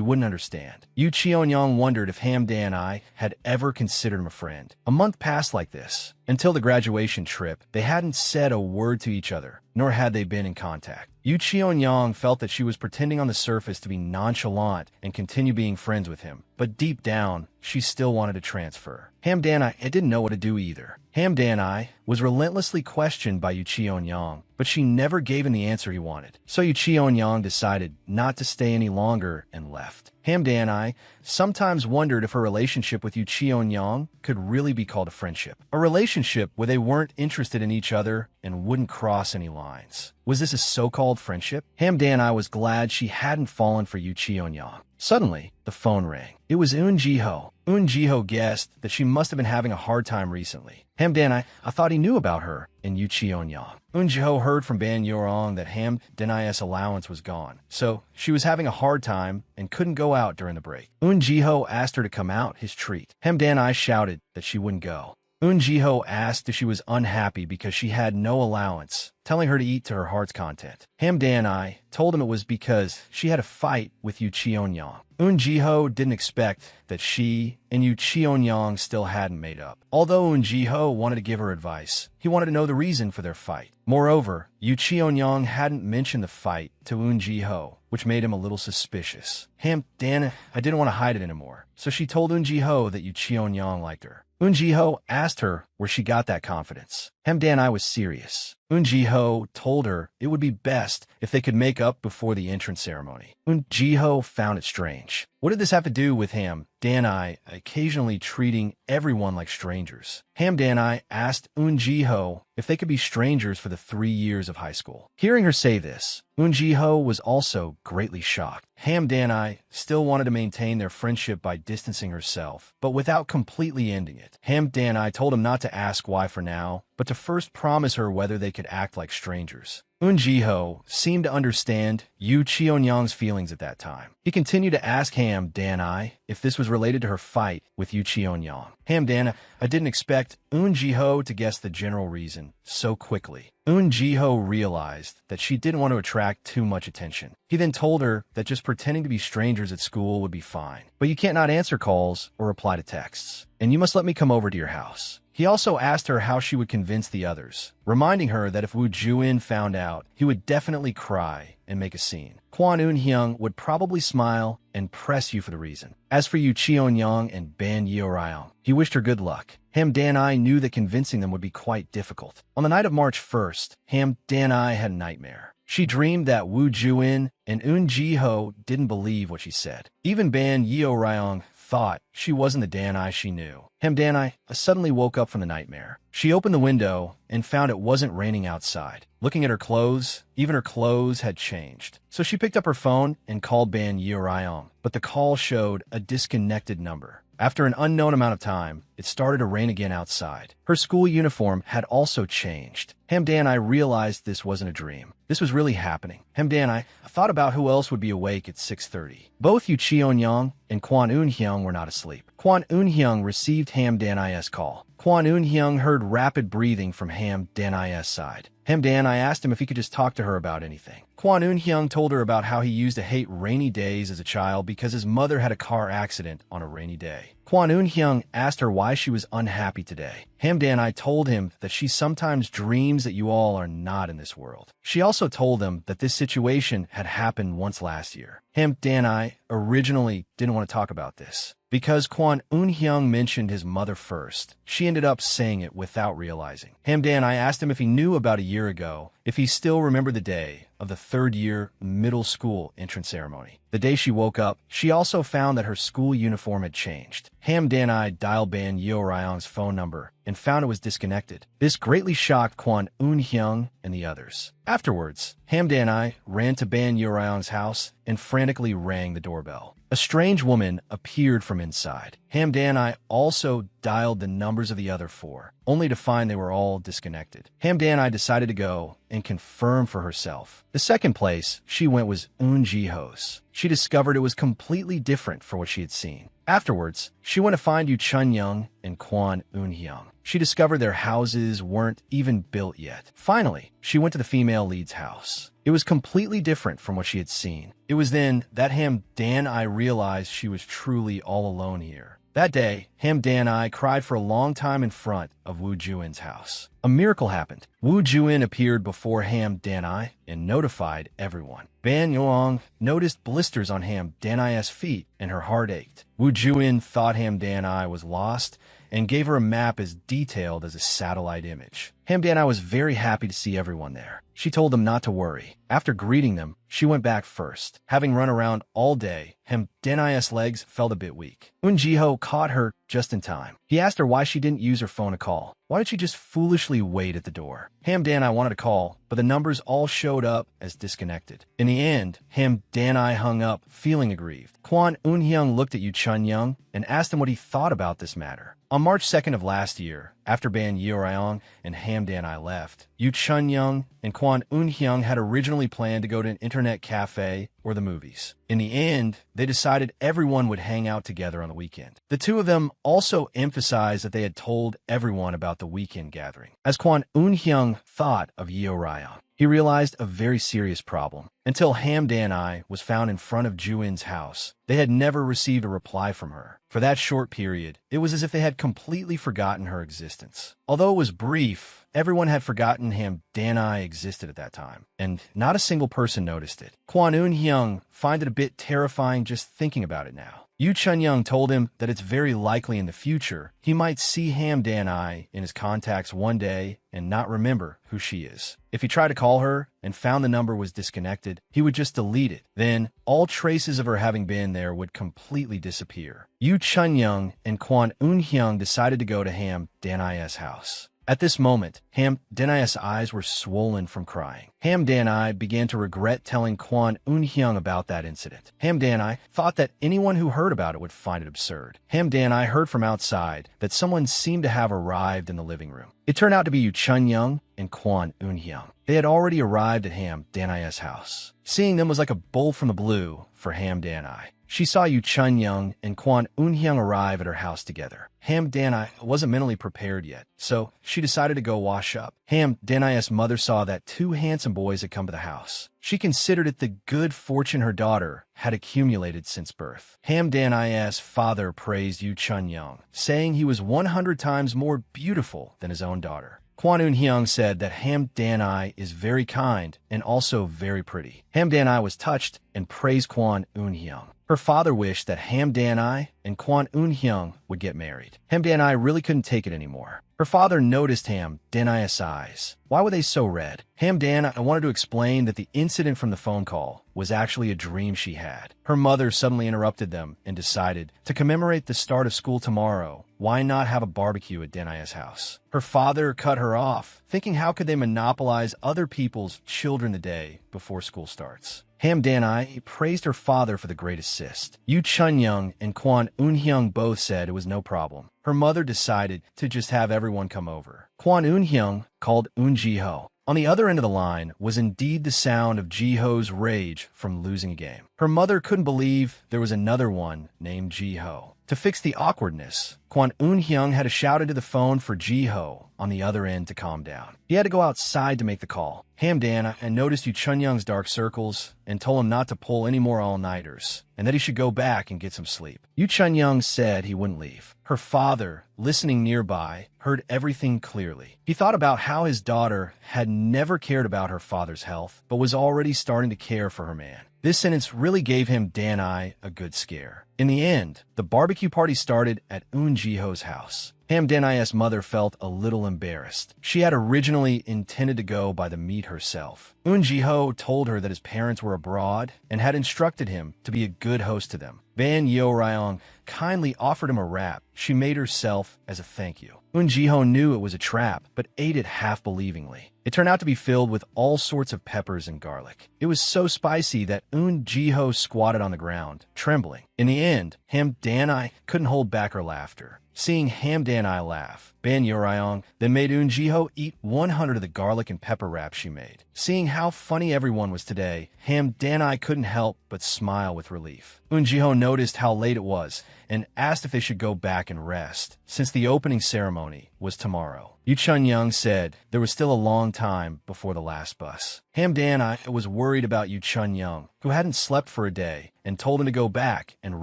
wouldn't understand. Yu Cheon-young wondered if Ham Dan-I had ever considered him a friend. A month passed like this. Until the graduation trip, they hadn't said a word to each other, nor had they been in contact. Yu Cheon-young felt that she was pretending on the surface to be nonchalant and continue being friends with him, but deep down, she still wanted to transfer. Ham Dan-I didn't know what to do either. Ham Dan-I was relentlessly questioned by Yu Cheon-young, but she never gave him the answer he wanted. So Yu Cheon-young decided not to stay any longer and left. Ham Dan-I sometimes wondered if her relationship with Yu Cheon-young could really be called a friendship. A relationship where they weren't interested in each other and wouldn't cross any lines. Was this a so-called friendship? Ham Dan-I was glad she hadn't fallen for Yu Cheon-young. Suddenly, the phone rang. It was Eun Ji-ho. Eun Ji-ho guessed that she must have been having a hard time recently. Ham Dan-I thought he knew about her and Yu Cheon-young. Eun Ji-ho heard from Ban Yeoryong that Ham Dan-i's allowance was gone, so she was having a hard time and couldn't go out during the break. Eun Ji-ho asked her to come out, his treat. Ham Dan-I shouted that she wouldn't go. Eun Ji-ho asked if she was unhappy because she had no allowance, telling her to eat to her heart's content. Ham Dan-I told him it was because she had a fight with Yu Cheon-young. Eun Ji-ho didn't expect that she and Yu Cheon-young still hadn't made up. Although Eun Ji-ho wanted to give her advice, he wanted to know the reason for their fight. Moreover, Yu Cheon-young hadn't mentioned the fight to Eun Ji-ho, which made him a little suspicious. Ham Dan-I didn't want to hide it anymore, so she told Eun Ji-ho that Yu Cheon-young liked her. Eun Ji-ho asked her where she got that confidence. Ham Dan-I was serious. Eun Ji-ho told her it would be best if they could make up before the entrance ceremony. Eun Ji-ho found it strange. What did this have to do with Ham Dan-I occasionally treating everyone like strangers? Ham Dan-I asked Eun Ji-ho if they could be strangers for the 3 years of high school. Hearing her say this, Eun Ji-ho was also greatly shocked. Ham Dan-I still wanted to maintain their friendship by distancing herself, but without completely ending it. Ham Dan-I told him not to ask why for now, but to first promise her whether they could act like strangers. Eun Ji-ho seemed to understand Yu Cheon-young's feelings at that time. He continued to ask Ham Dan-I if this was related to her fight with Yu Cheon-young. Ham Dan-I didn't expect Eun Ji-ho to guess the general reason so quickly. Eun Ji-ho realized that she didn't want to attract too much attention. He then told her that just pretending to be strangers at school would be fine. But you can't not answer calls or reply to texts. And you must let me come over to your house. He also asked her how she would convince the others, reminding her that if Woo Ju-in found out, he would definitely cry and make a scene. Kwon Eun-hyung would probably smile and press you for the reason. As for Yu Cheon-young and Ban Yeoryong, he wished her good luck. Ham Dan-I knew that convincing them would be quite difficult. On the night of March 1st, Ham Dan-I had a nightmare. She dreamed that Woo Ju-in and Eun Ji-ho didn't believe what she said. Even Ban Yeoryong thought she wasn't the Dan-I she knew. Ham Dan-I suddenly woke up from the nightmare. She opened the window and found it wasn't raining outside. Looking at her clothes, even her clothes had changed. So she picked up her phone and called Ban Yeoryong, but the call showed a disconnected number. After an unknown amount of time, it started to rain again outside. Her school uniform had also changed. Ham Dan-I realized this wasn't a dream. This was really happening. Ham Dan-I thought about who else would be awake at 6:30. Both Yu Cheon-young and Kwon Eun-hyung were not asleep. Kwon Eun-hyung received Ham Dan-i's call. Kwon Eun-hyung heard rapid breathing from Ham Dan-i's side. Ham Dan-I asked him if he could just talk to her about anything. Kwon Eun-hyung told her about how he used to hate rainy days as a child because his mother had a car accident on a rainy day. Kwon Eun-hyung asked her why she was unhappy today. Ham Dan-I told him that she sometimes dreams that you all are not in this world. She also told him that this situation had happened once last year. Ham Dan-I originally didn't want to talk about this. Because Kwon Eun-hyung mentioned his mother first, she ended up saying it without realizing. Ham Dan-I asked him if he knew about a year ago, if he still remembered the day of the third-year middle school entrance ceremony. The day she woke up, she also found that her school uniform had changed. Ham Dan-I dialed Ban Yeoryong's phone number and found it was disconnected. This greatly shocked Kwon Eun-hyung and the others. Afterwards, Ham Dan-I ran to Ban Yeoryong's house and frantically rang the doorbell. A strange woman appeared from inside. Ham Dan-I also dialed the numbers of the other four, only to find they were all disconnected. Ham Dan-I decided to go and confirm for herself. The second place she went was Eun Ji-ho's. she discovered it was completely different from what she had seen. Afterwards, she went to find Yu Chun-young and Kwon Eun-hyung. She discovered their houses weren't even built yet. Finally, she went to the female lead's house. It was completely different from what she had seen. It was then that Ham Dan-I realized she was truly all alone here. That day, Ham Dan-I cried for a long time in front of Woo Ju-in's house. A miracle happened. Woo Ju-in appeared before Ham Dan-I and notified everyone. Ban Yoong noticed blisters on Ham Dan-I's feet and her heart ached. Woo Ju-in thought Ham Dan-I was lost and gave her a map as detailed as a satellite image. Ham Dan-I was very happy to see everyone there. She told them not to worry. After greeting them, she went back first. Having run around all day, Ham Dan-I's legs felt a bit weak. Eun Ji-ho caught her just in time. He asked her why she didn't use her phone to call. Why did she just foolishly wait at the door? Ham Dan-I wanted to call, but the numbers all showed up as disconnected. In the end, Ham Dan-I hung up, feeling aggrieved. Kwon Eun-hyung looked at Yu Chun-young and asked him what he thought about this matter. On March 2nd of last year, after Ban Yeoryong and Ham Dan-I left, Yu Chun-young and Kwon Eun-hyung had originally planned to go to an internet cafe or the movies. In the end, they decided everyone would hang out together on the weekend. The two of them also emphasized that they had told everyone about the weekend gathering. As Kwon Eun-hyung thought of Yeoryong, he realized a very serious problem. Until Ham Dan-I was found in front of Ju-in's house, they had never received a reply from her. For that short period, it was as if they had completely forgotten her existence. Although it was brief, everyone had forgotten Ham Dan-I existed at that time, and not a single person noticed it. Kwon Eun-hyung find it a bit terrifying just thinking about it now. Yu Chun-young told him that it's very likely in the future he might see Ham Dan-I in his contacts one day and not remember who she is. If he tried to call her and found the number was disconnected, he would just delete it. Then, all traces of her having been there would completely disappear. Yu Chun-young and Kwon Eun-hyung decided to go to Ham Dan-I's house. At this moment, Ham Dan-I's eyes were swollen from crying. Ham Dan-I began to regret telling Kwon Eun-hyung about that incident. Ham Dan-I thought that anyone who heard about it would find it absurd. Ham Dan-I heard from outside that someone seemed to have arrived in the living room. It turned out to be Yu Chun-young and Kwon Eun-hyung. They had already arrived at Ham Dan-I's house. Seeing them was like a bolt from the blue for Ham Dan-I. She saw Yu Chun-young and Kwon Eun-hyung arrive at her house together. Ham Dan-I wasn't mentally prepared yet, so she decided to go wash up. Ham Dan-I's mother saw that two handsome boys had come to the house. She considered it the good fortune her daughter had accumulated since birth. Ham Dan-I's father praised Yu Chun-young, saying he was 100 times more beautiful than his own daughter. Kwon Eun-hyung said that Ham Dan-I is very kind and also very pretty. Ham Dan-I was touched and praised Kwon Eun-hyung. Her father wished that Ham Dan-I and Kwon Eun-hyung would get married. Ham Dan-I really couldn't take it anymore. Her father noticed Ham Dan-I's eyes. Why were they so red? Ham Dan-I wanted to explain that the incident from the phone call was actually a dream she had. Her mother suddenly interrupted them and decided to commemorate the start of school tomorrow. Why not have a barbecue at Dan-I's house? Her father cut her off, thinking how could they monopolize other people's children the day before school starts. Ham Dan-I praised her father for the great assist. Yu Chun-young and Kwon Eun-hyung both said it was no problem. Her mother decided to just have everyone come over. Kwon Eun-hyung called Eun Ji-ho. On the other end of the line was indeed the sound of Ji-ho's rage from losing a game. Her mother couldn't believe there was another one named Ji-ho. To fix the awkwardness, Kwon Eun-hyung had to shout into the phone for Ji-ho on the other end to calm down. He had to go outside to make the call. Ham Dan-I noticed Yu Chun-young's dark circles and told him not to pull any more all-nighters and that he should go back and get some sleep. Yu Chun-young said he wouldn't leave. Her father, listening nearby, heard everything clearly. He thought about how his daughter had never cared about her father's health, but was already starting to care for her man. This sentence really gave him Dan-I a good scare. In the end, the barbecue party started at Eun Ji-ho's house. Ham Dan-I's mother felt a little embarrassed. She had originally intended to go by the meat herself. Eun Ji-ho told her that his parents were abroad and had instructed him to be a good host to them. Ban Yeoryong kindly offered him a wrap she made herself as a thank you. Eun Ji-ho knew it was a trap, but ate it half-believingly. It turned out to be filled with all sorts of peppers and garlic. It was so spicy that Eun Ji-ho squatted on the ground, trembling. In the end, Ham Dan-I couldn't hold back her laughter. Seeing Ham Dan-I laugh, Ban Yoryong then made Eun Ji-ho eat 100 of the garlic and pepper wraps she made. Seeing how funny everyone was today, Ham Dan-I couldn't help but smile with relief. Eun Ji-ho noticed how late it was and asked if they should go back and rest, since the opening ceremony was tomorrow. Yoo Chun-young said there was still a long time before the last bus. Ham Dan-I was worried about Yoo Chun-young, who hadn't slept for a day, and told him to go back and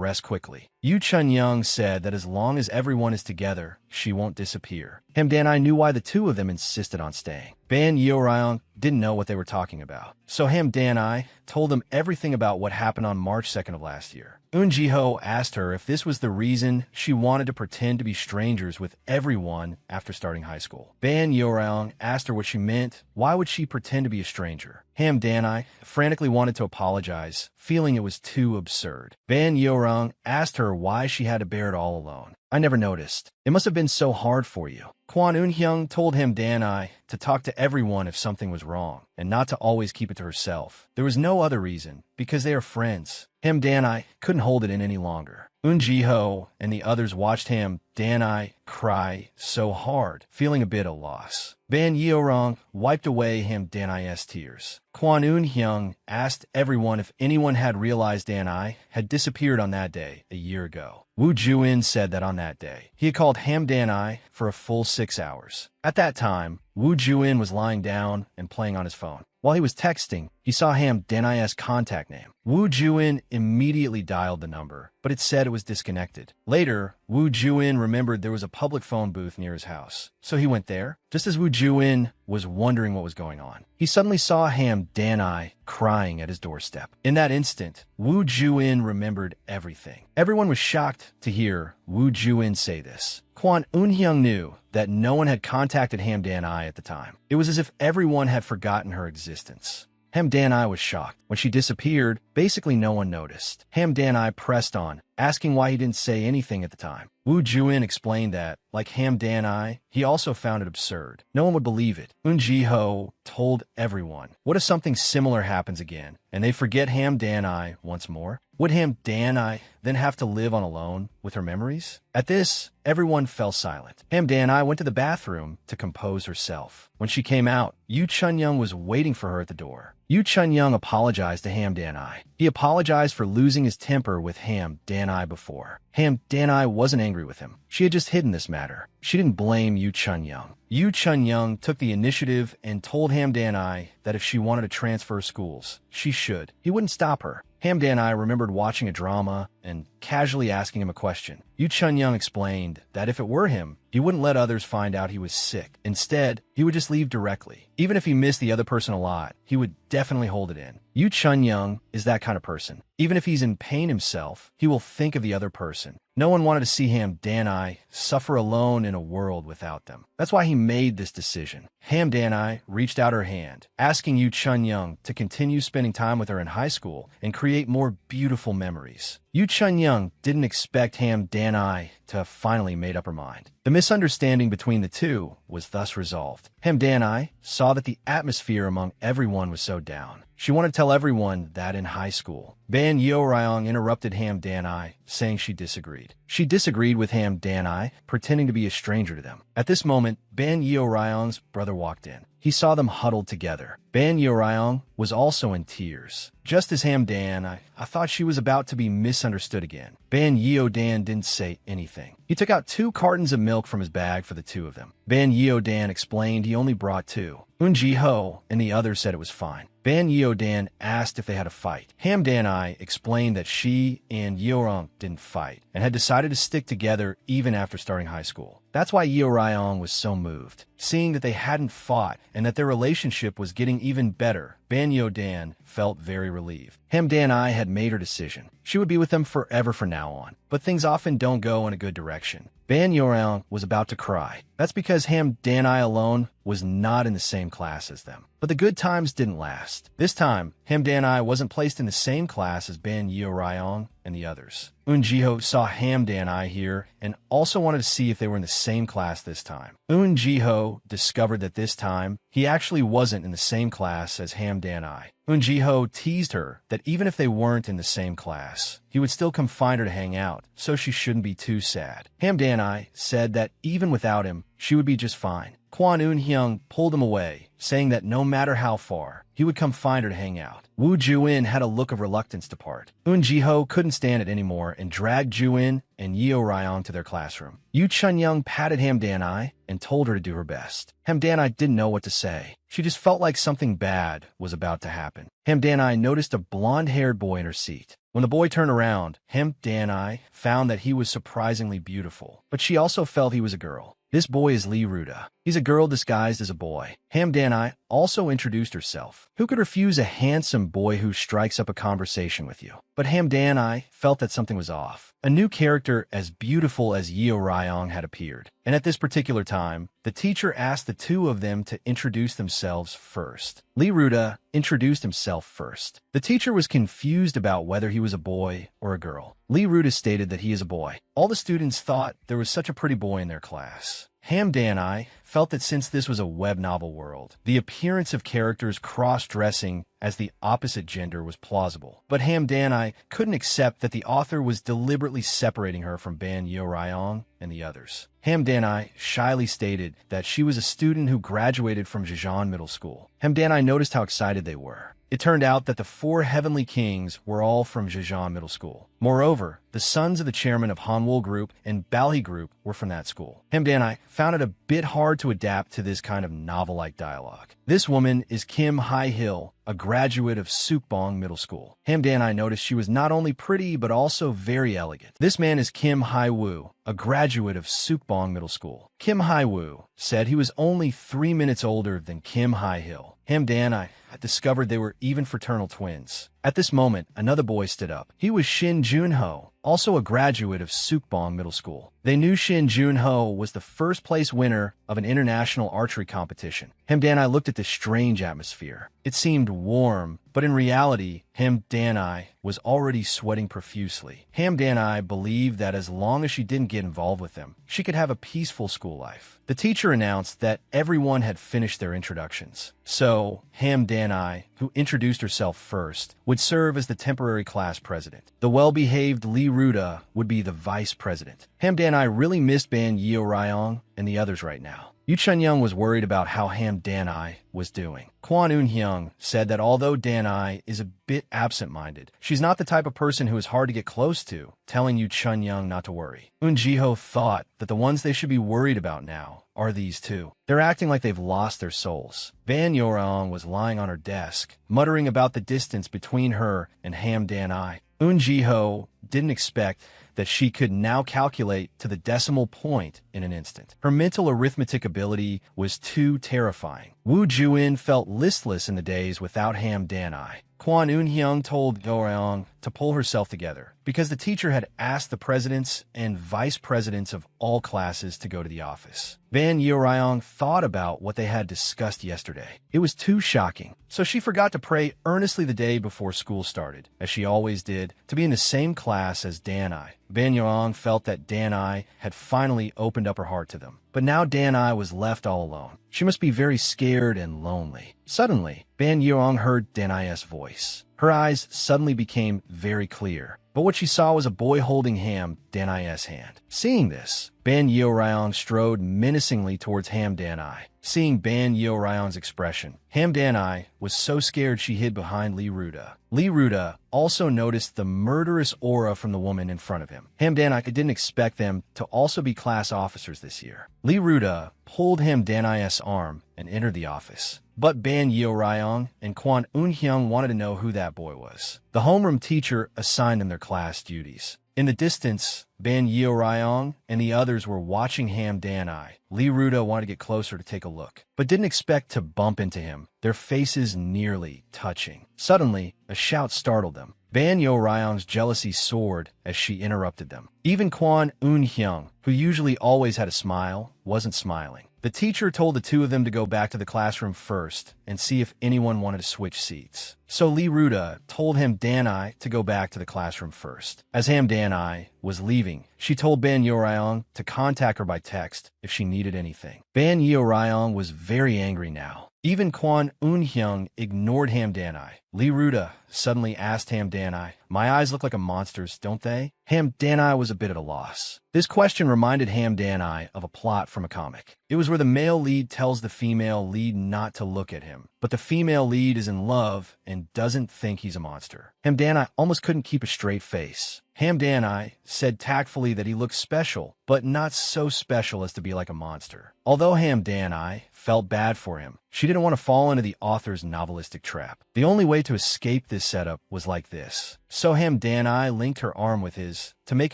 rest quickly. Yoo Chun-young said that as long as everyone is together, she won't disappear. Ham Dan-I knew why the two of them insisted on staying. Ban Yeoryong didn't know what they were talking about, so Ham Dan-I told them everything about what happened on March 2nd of last year. Eun Ji-ho asked her if this was the reason she wanted to pretend to be strangers with everyone after starting high school. Ban Yeoryong asked her what she meant. Why would she pretend to be a stranger? Ham Dan-I frantically wanted to apologize, feeling it was too absurd. Ban Yeoryong asked her why she had to bear it all alone. I never noticed. It must have been so hard for you. Kwon Eun-hyung told Ham Dan-I to talk to everyone if something was wrong, and not to always keep it to herself. There was no other reason, because they are friends. Ham Dan-I couldn't hold it in any longer. Eun Ji-ho and the others watched Ham Dan-I cry so hard, feeling a bit of loss. Ban Yeoryong wiped away Ham Dan-I's tears. Kwon Eun-hyung asked everyone if anyone had realized Dan-I had disappeared on that day a year ago. Woo Ju-in said that on that day, he had called Ham Dan-I for a full 6 hours. At that time, Woo Ju-in was lying down and playing on his phone. While he was texting, he saw Ham Dan-I's contact name. Woo Ju-in immediately dialed the number, but it said it was disconnected. Later, Woo Ju-in remembered there was a public phone booth near his house, so he went there. Just as Woo Ju-in was wondering what was going on, he suddenly saw Ham Dan-I crying at his doorstep. In that instant, Woo Ju-in remembered everything. Everyone was shocked to hear Woo Ju-in say this. Kwon Eun-hyung knew that no one had contacted Ham Dan-I at the time. It was as if everyone had forgotten her existence. Ham Dan-I was shocked. When she disappeared, basically no one noticed. Ham Dan-I pressed on, asking why he didn't say anything at the time. Woo Ju-in explained that, like Ham Dan-I, he also found it absurd. No one would believe it. Eun Ji-ho told everyone, what if something similar happens again, and they forget Ham Dan-I once more? Would Ham Dan-I then have to live on alone with her memories? At this, everyone fell silent. Ham Dan-I went to the bathroom to compose herself. When she came out, Yoo Chun-young was waiting for her at the door. Yoo Chun-young apologized to Ham Dan-I. He apologized for losing his temper with Ham Dan-I before. Ham Dan-I wasn't angry with him. She had just hidden this matter. She didn't blame Yoo Chun-young. Yoo Chun-young took the initiative and told Ham Dan-I that if she wanted to transfer schools, she should. He wouldn't stop her. Ham Dan-I remembered watching a drama and casually asking him a question. Yoo Chun-young explained that if it were him, he wouldn't let others find out he was sick. Instead, he would just leave directly. Even if he missed the other person a lot, he would definitely hold it in. Yoo Chun-young is that kind of person. Even if he's in pain himself, he will think of the other person. No one wanted to see Ham Dan-I suffer alone in a world without them. That's why he made this decision. Ham Dan-I reached out her hand, asking Yoo Chun-young to continue spending time with her in high school and create more beautiful memories. Yoo Chun-young didn't expect Ham Dan-I to have finally made up her mind. The misunderstanding between the two was thus resolved. Ham Dan-I saw that the atmosphere among everyone was so down. She wanted to tell everyone that in high school. Ban Yeoryong interrupted Ham Dan-I, saying she disagreed. She disagreed with Ham Dan-I, pretending to be a stranger to them. At this moment, Ban Yeoryong's brother walked in. He saw them huddled together. Ban Yeoryong was also in tears. Just as Ham Dan, I thought she was about to be misunderstood again. Ban Yeodan didn't say anything. He took out 2 cartons of milk from his bag for the two of them. Ban Yeodan explained he only brought 2. Eun Ji-ho and the others said it was fine. Ban Yeodan asked if they had a fight. Ham Dan-I explained that she and Yeoryong didn't fight and had decided to stick together even after starting high school. That's why Yeoryong was so moved. Seeing that they hadn't fought and that their relationship was getting even better, Ban Yeodan felt very relieved. Ham Dan-I had made her decision. She would be with them forever from now on. But things often don't go in a good direction. Ban Yeoryong was about to cry. That's because Ham Dan-I alone was not in the same class as them. But the good times didn't last. This time, Ham Dan-I wasn't placed in the same class as Ban Yeoryong and the others. Eun Ji-ho saw Ham Dan-I here and also wanted to see if they were in the same class this time. Eun Ji-ho discovered that this time, he actually wasn't in the same class as Ham Dan-I. Eun Ji-ho teased her that even if they weren't in the same class, he would still come find her to hang out, so she shouldn't be too sad. Ham Dan-I said that even without him, she would be just fine. Kwon Eun-hyung pulled him away, saying that no matter how far, he would come find her to hang out. Woo Ju-in had a look of reluctance to part. Eun Ji-ho couldn't stand it anymore and dragged Ju-in and Yeo Ryong to their classroom. Yoo Chun-young patted Ham Dan-I and told her to do her best. Ham Dan-I didn't know what to say. She just felt like something bad was about to happen. Ham Dan-I noticed a blonde-haired boy in her seat. When the boy turned around, Ham Dan-I found that he was surprisingly beautiful, but she also felt he was a girl. This boy is Lee Ruda. He's a girl disguised as a boy. Ham Dan-I also introduced herself. Who could refuse a handsome boy who strikes up a conversation with you? But Ham Dan-I felt that something was off. A new character as beautiful as Yeo Ryong had appeared. And at this particular time, the teacher asked the two of them to introduce themselves first. Lee Ruda introduced himself first. The teacher was confused about whether he was a boy or a girl. Lee Ruda stated that he is a boy. All the students thought there was such a pretty boy in their class. Ham Dan-I felt that since this was a web novel world, the appearance of characters cross-dressing as the opposite gender was plausible. But Ham Dan-I couldn't accept that the author was deliberately separating her from Ban Yeo Ryong and the others. Ham Dan-I shyly stated that she was a student who graduated from Jejeon Middle School. Ham Dan-I noticed how excited they were. It turned out that the 4 Heavenly Kings were all from Jejeon Middle School. Moreover, the sons of the chairman of Hanwol Group and Balhee Group were from that school. Ham Dan-I found it a bit hard to adapt to this kind of novel-like dialogue. This woman is Kim Hae-hil, a graduate of Sukbong Middle School. Ham Dan-I noticed she was not only pretty but also very elegant. This man is Kim Hae-woo, a graduate of Sukbong Middle School. Kim Hae-woo said he was only 3 minutes older than Kim Hae-hil. Ham Dan-I had discovered they were even fraternal twins. At this moment, another boy stood up. He was Shin Jun-ho, also a graduate of Sukbong Middle School. They knew Shin Jun-ho was the first-place winner of an international archery competition. Ham Dan-I looked at this strange atmosphere. It seemed warm, but in reality, Ham Dan-I was already sweating profusely. Ham Dan-I believed that as long as she didn't get involved with them, she could have a peaceful school life. The teacher announced that everyone had finished their introductions. So, Ham Dan-I, who introduced herself first, would serve as the temporary class president. The well-behaved Lee Ruda would be the vice president. Ham Dan-I really missed Ban Yeo Ryong and the others right now. Yoo Chun-young was worried about how Ham Dan-I was doing. Kwon Eun-hyung said that although Dan-I is a bit absent-minded, she's not the type of person who is hard to get close to, telling Yoo Chun-young not to worry. Eun Ji-ho thought that the ones they should be worried about now are these two. They're acting like they've lost their souls. Ban Yorong was lying on her desk, muttering about the distance between her and Ham Dan-I. Eun Ji-ho didn't expect that she could now calculate to the decimal point in an instant. Her mental arithmetic ability was too terrifying. Woo Ju-in felt listless in the days without Ham Dan-I. Kwon Eun-hyung told Go-ryong to pull herself together because the teacher had asked the presidents and vice presidents of all classes to go to the office. Ban Yeo-ryong thought about what they had discussed yesterday. It was too shocking, so she forgot to pray earnestly the day before school started, as she always did, to be in the same class as Dan-I. Ban Yeong felt that Dan-I had finally opened up her heart to them. But now Dan-I was left all alone. She must be very scared and lonely. Suddenly, Ban Yeong heard Dan-I's voice. Her eyes suddenly became very clear, but what she saw was a boy holding Ham Dan-I's hand. Seeing this, Ban Yeo-ryong strode menacingly towards Ham Dan-I. Seeing Ban Yeo-ryong's expression, Ham Dan-I was so scared she hid behind Lee Ruda. Lee Ruda also noticed the murderous aura from the woman in front of him. Ham Dan-I didn't expect them to also be class officers this year. Lee Ruda pulled Ham Dan-I's arm and entered the office. But Ban Yeo-ryong and Kwon Eun-hyung wanted to know who that boy was. The homeroom teacher assigned them their class duties. In the distance, Ban Yeo-ryong and the others were watching Ham Dan-I. Lee Ruda wanted to get closer to take a look, but didn't expect to bump into him, their faces nearly touching. Suddenly, a shout startled them. Ban Yeo-ryong's jealousy soared as she interrupted them. Even Kwon Eun-hyung, who usually always had a smile, wasn't smiling. The teacher told the two of them to go back to the classroom first and see if anyone wanted to switch seats. So Lee Ruda told Ham Dan-I to go back to the classroom first. As Ham Dan-I was leaving, she told Ban Yeo-ryong to contact her by text if she needed anything. Ban Yeo-ryong was very angry now. Even Kwon Eun-hyung ignored Ham Dan-I. Lee Ruda suddenly asked Ham Danai. My eyes look like a monster's, don't they? Ham Danai was a bit at a loss. This question reminded Ham Danai of a plot from a comic. It was where the male lead tells the female lead not to look at him, but the female lead is in love and doesn't think he's a monster. Ham Danai almost couldn't keep a straight face. Ham Danai said tactfully that he looked special, but not so special as to be like a monster. Although Ham Danai felt bad for him, she didn't want to fall into the author's novelistic trap. The only way to escape this setup was like this. So Ham Danai linked her arm with his to make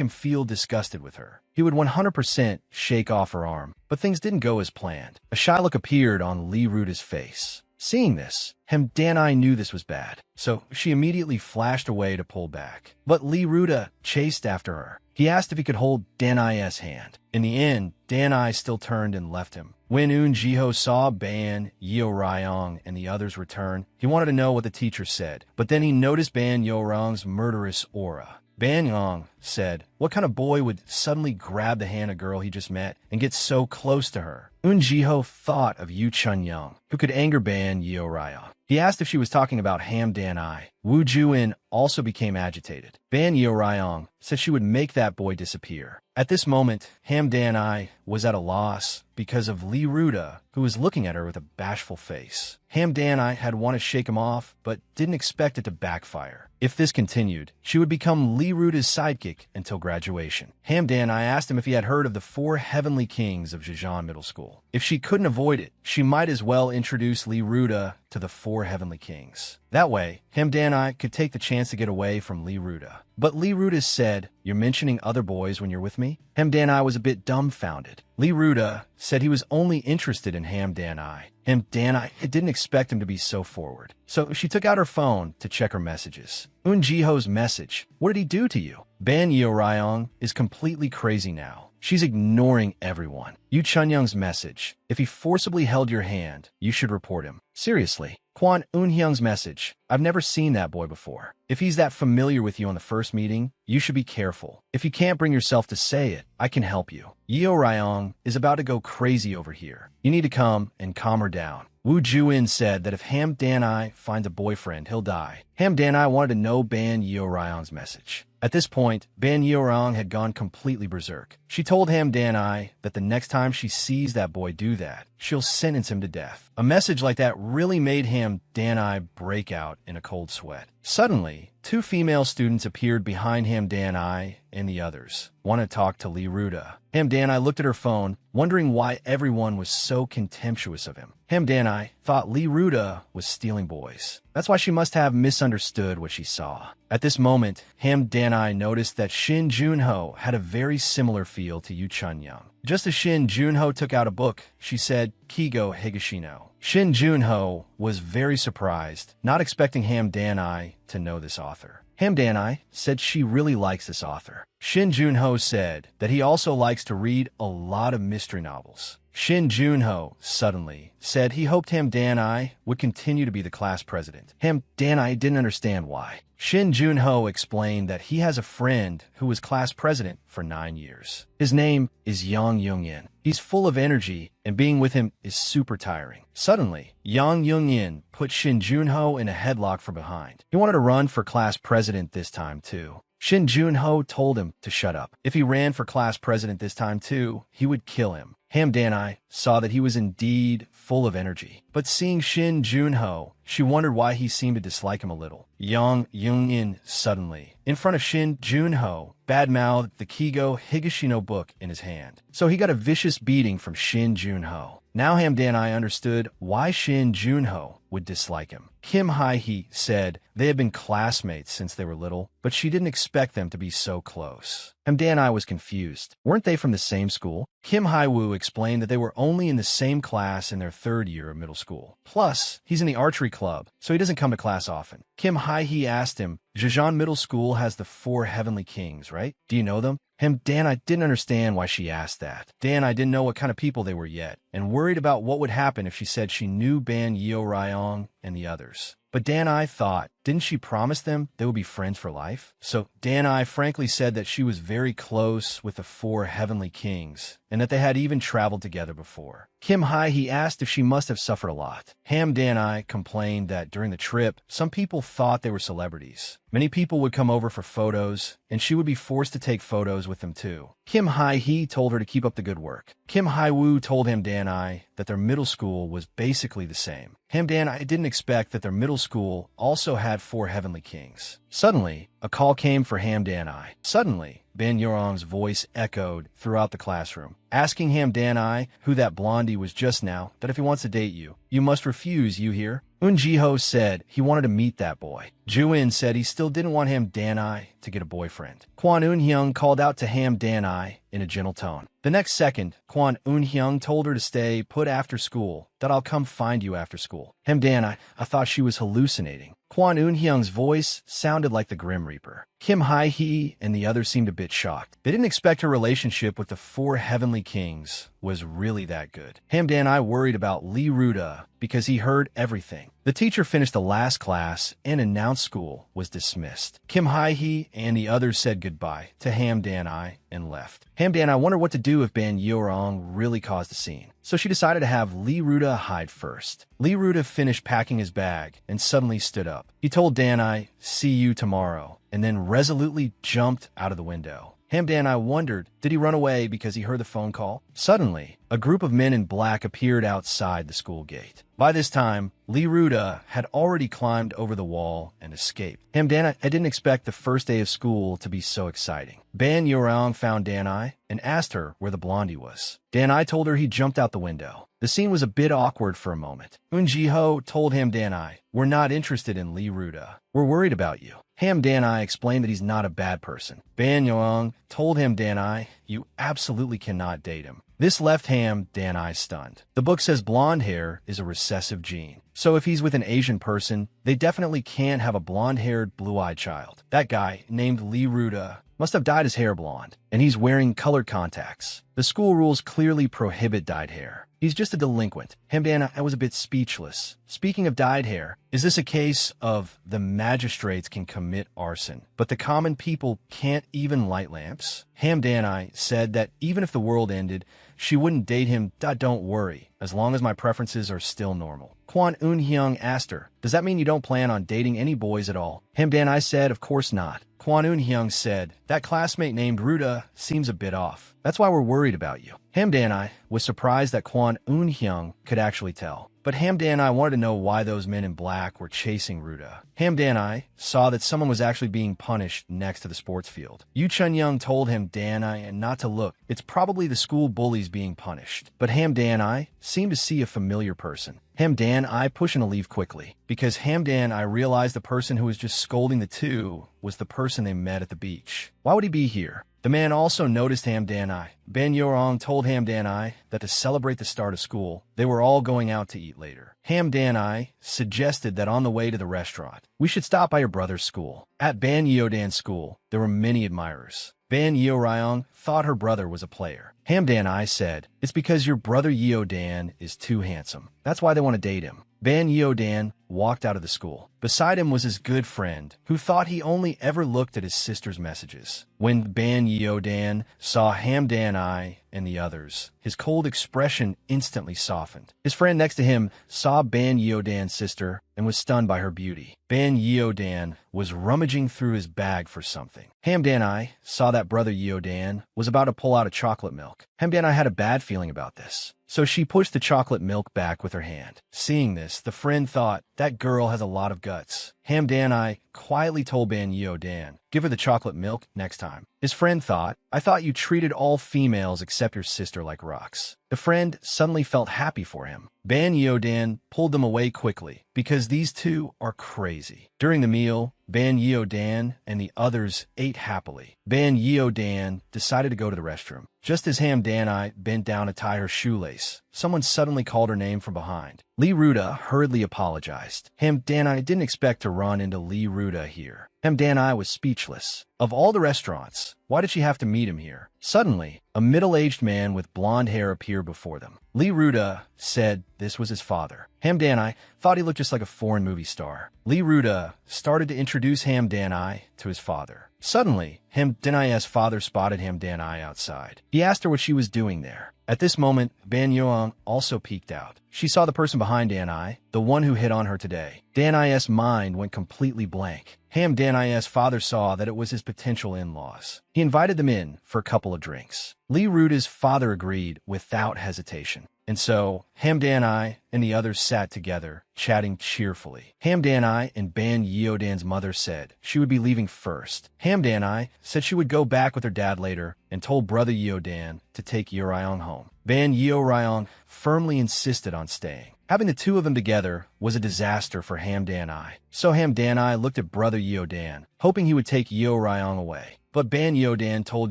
him feel disgusted with her. He would 100% shake off her arm, but things didn't go as planned. A shy look appeared on Lee Ruda's face. Seeing this, Ham Danai knew this was bad, so she immediately flashed away to pull back. But Lee Ruda chased after her. He asked if he could hold Danai's hand. In the end, Danai still turned and left him. When Eun Jiho saw Ban, Yeo Ryong, and the others return, he wanted to know what the teacher said, but then he noticed Ban Yeorong's murderous aura. Ban Yong said, what kind of boy would suddenly grab the hand of a girl he just met and get so close to her? Eun Jiho thought of Yu Chun-young, who could anger Ban Yeo Ryong. He asked if she was talking about Ham Danai. Woo Ju-in also became agitated. Ban Yeo Ryong said she would make that boy disappear. At this moment, Ham Danai was at a loss because of Lee Ruda, who was looking at her with a bashful face. Ham Danai had wanted to shake him off, but didn't expect it to backfire. If this continued, she would become Lee Ruda's sidekick until graduation. Ham Danai asked him if he had heard of the 4 Heavenly Kings of Jejeon Middle School. If she couldn't avoid it, she might as well introduce Lee Ruda to the 4 Heavenly Kings. That way, Ham Danai could take the chance to get away from Lee Ruda. But Lee Ruda said, you're mentioning other boys when you're with me? Ham Danai was a bit dumbfounded. Lee Ruda said he was only interested in Ham Danai. Ham Danai didn't expect him to be so forward. So she took out her phone to check her messages. Eun Jiho's message. What did he do to you? Ban Yeo Ryong is completely crazy now. She's ignoring everyone. Yu Chun-young's message. If he forcibly held your hand, you should report him. Seriously. Kwon Eun-hyung's message. I've never seen that boy before. If he's that familiar with you on the first meeting, you should be careful. If you can't bring yourself to say it, I can help you. Yeo Ryong is about to go crazy over here. You need to come and calm her down. Woo Ju-in said that if Ham Danai finds a boyfriend, he'll die. Ham Danai wanted to know Ban Yeo Ryong's message. At this point, Ban Yeo Ryong had gone completely berserk. She told Ham Danai that the next time she sees that boy do that, she'll sentence him to death. A message like that really made Ham Danai break out in a cold sweat. Suddenly, 2 female students appeared behind Ham Danai and the others. One to talk to Lee Ruda. Ham Danai looked at her phone, wondering why everyone was so contemptuous of him. Ham Danai thought Lee Ruda was stealing boys. That's why she must have misunderstood what she saw. At this moment, Ham Danai noticed that Shin Junho had a very similar feel to Yu Chun-young. Just as Shin Junho took out a book, she said, Kigo Higashino. Shin Junho was very surprised, not expecting Ham Danai to know this author. Ham Danai said she really likes this author. Shin Junho said that he also likes to read a lot of mystery novels. Shin Junho suddenly said he hoped Ham Danai would continue to be the class president. Ham Danai didn't understand why. Shin Junho explained that he has a friend who was class president for 9 years. His name is Yang Young-in. He's full of energy, and being with him is super tiring. Suddenly, Yang Young-in put Shin Junho in a headlock from behind. He wanted to run for class president this time, too. Shin Junho told him to shut up. If he ran for class president this time, too, he would kill him. Ham Danai saw that he was indeed full of energy. But seeing Shin Junho, she wondered why he seemed to dislike him a little. Yang Young-in suddenly, in front of Shin Junho, badmouthed the Kigo Higashino book in his hand. So he got a vicious beating from Shin Junho. Now Ham Danai understood why Shin Junho would dislike him. Kim Hae-hee said they had been classmates since they were little, but she didn't expect them to be so close. Ham Danai was confused. Weren't they from the same school? Kim Hae-woo explained that they were only in the same class in their 3rd year of middle school. Plus, he's in the archery club, so he doesn't come to class often. Kim Hae-hee asked him, Jejeon Middle School has the 4 Heavenly Kings, right? Do you know them? Ham Danai didn't understand why she asked that. Danai didn't know what kind of people they were yet, and worried about what would happen if she said she knew Ban Yeo Ryong and the others. But Dan-I thought, didn't she promise them they would be friends for life? So Dan-I frankly said that she was very close with the four heavenly kings, and that they had even traveled together before. Kim Hae asked if she must have suffered a lot. Ham Dan-I complained that during the trip, some people thought they were celebrities. Many people would come over for photos, and she would be forced to take photos with them too. Kim Hae told her to keep up the good work. Kim Hae-woo told Ham Dan-I that their middle school was basically the same. Ham Dan-I didn't expect that their middle school also had four heavenly kings. Suddenly, a call came for Ham Dan-I. Suddenly, Ban Yorong's voice echoed throughout the classroom, asking Ham Dan-I who that blondie was just now, that if he wants to date you, you must refuse, you hear? Eun Ji-ho said he wanted to meet that boy. Ju-in said he still didn't want Ham Dan-I to get a boyfriend. Kwon Eun-hyung called out to Ham Dan-I in a gentle tone. The next second, Kwon Eun-hyung told her to stay put after school, that I'll come find you after school. Ham Dan-I thought she was hallucinating. Kwon Eun-hyung's voice sounded like the Grim Reaper. Kim Hae and the others seemed a bit shocked. They didn't expect her relationship with the four heavenly kings was really that good. Ham Dan-I worried about Lee Ruda because he heard everything. The teacher finished the last class and announced school was dismissed. Kim Hae and the others said goodbye to Ham Dan-I and left. Ham Dan-I wondered what to do if Ban Yorong really caused a scene. So she decided to have Lee Ruda hide first. Lee Ruda finished packing his bag and suddenly stood up. He told Dan-I, "See you tomorrow," and then resolutely jumped out of the window. Ham Dan-I wondered, did he run away because he heard the phone call? Suddenly, a group of men in black appeared outside the school gate. By this time, Lee Ruda had already climbed over the wall and escaped. Ham Dan-I didn't expect the first day of school to be so exciting. Ban Yorong found Dan-I and asked her where the blondie was. Dan-I told her he jumped out the window. The scene was a bit awkward for a moment. Eun Ji-ho told Ham Dan-I, "We're not interested in Lee Ruda. We're worried about you." Ham Dan-I explained that he's not a bad person. Ban Yorong told Ham Dan-I, "You absolutely cannot date him." This left Ham Dan-I stunned. The book says blonde hair is a recessive gene. So if he's with an Asian person, they definitely can't have a blonde-haired, blue-eyed child. That guy, named Lee Ruda, must have dyed his hair blonde, and he's wearing colored contacts. The school rules clearly prohibit dyed hair. He's just a delinquent. Ham Dan-I was a bit speechless. Speaking of dyed hair, is this a case of the magistrates can commit arson, but the common people can't even light lamps? Ham Dan-I said that even if the world ended, she wouldn't date him. Don't worry, as long as my preferences are still normal. Kwon Eun-hyung asked her, "Does that mean you don't plan on dating any boys at all?" Ham Dan-I said, "Of course not." Kwon Eun-hyung said, "That classmate named Ruda seems a bit off. That's why we're worried about you." Ham Dan-I was surprised that Kwon Eun-hyung could actually tell. But Ham Dan-I wanted to know why those men in black were chasing Ruda. Ham Dan-I saw that someone was actually being punished next to the sports field. Yu Chun-young told Ham Dan-I not to look. It's probably the school bullies being punished. But Ham Dan-I seemed to see a familiar person. Ham Dan-I pushing to leave quickly, because Ham Dan-I realized the person who was just scolding the two was the person they met at the beach. Why would he be here? The man also noticed Ham Dan-I. Ban Yorong told Ham Dan-I that to celebrate the start of school, they were all going out to eat later. Ham Dan-I suggested that on the way to the restaurant, we should stop by your brother's school. At Ban Yeodan's school, there were many admirers. Ban Yeoryong thought her brother was a player. Ham Dan-I said, "It's because your brother Yeodan is too handsome. That's why they want to date him." Ban Yeodan walked out of the school. Beside him was his good friend, who thought he only ever looked at his sister's messages. When Ban Yeodan saw Ham Dan-I and the others, his cold expression instantly softened. His friend next to him saw Ban Yeodan's sister and was stunned by her beauty. Ban Yeodan was rummaging through his bag for something. Ham Dan-I saw that brother Yeodan was about to pull out a chocolate milk. Ham Dan-I had a bad feeling about this, so she pushed the chocolate milk back with her hand. Seeing this, the friend thought, that girl has a lot of guts. Ham Dan-I quietly told Ban Yeodan, "Give her the chocolate milk next time." His friend thought, "I thought you treated all females except your sister like rocks." The friend suddenly felt happy for him. Ban Yeodan pulled them away quickly, because these two are crazy. During the meal, Ban Yeodan and the others ate happily. Ban Yeodan decided to go to the restroom. Just as Ham Dan-I bent down to tie her shoelace, someone suddenly called her name from behind. Lee Ruda hurriedly apologized. Ham Danai didn't expect to run into Lee Ruda here. Ham Danai was speechless. Of all the restaurants, why did she have to meet him here? Suddenly, a middle-aged man with blonde hair appeared before them. Lee Ruda said this was his father. Ham Danai thought he looked just like a foreign movie star. Lee Ruda started to introduce Ham Danai to his father. Suddenly, Ham Danai's father spotted Ham Danai outside. He asked her what she was doing there. At this moment, Ban Young also peeked out. She saw the person behind Danai, the one who hit on her today. Danai's mind went completely blank. Ham Danai's father saw that it was his potential in-laws. He invited them in for a couple of drinks. Lee Ruda's father agreed without hesitation. And so, Ham Danai and the others sat together, chatting cheerfully. Ham Danai and Ban Yeodan's mother said she would be leaving first. Ham Danai said she would go back with her dad later and told brother Yeodan to take Yeoryong home. Ban Yeoryong firmly insisted on staying. Having the two of them together was a disaster for Ham Danai. So Ham Danai looked at brother Yeodan, hoping he would take Yeoryong away. But Ban Yeodan told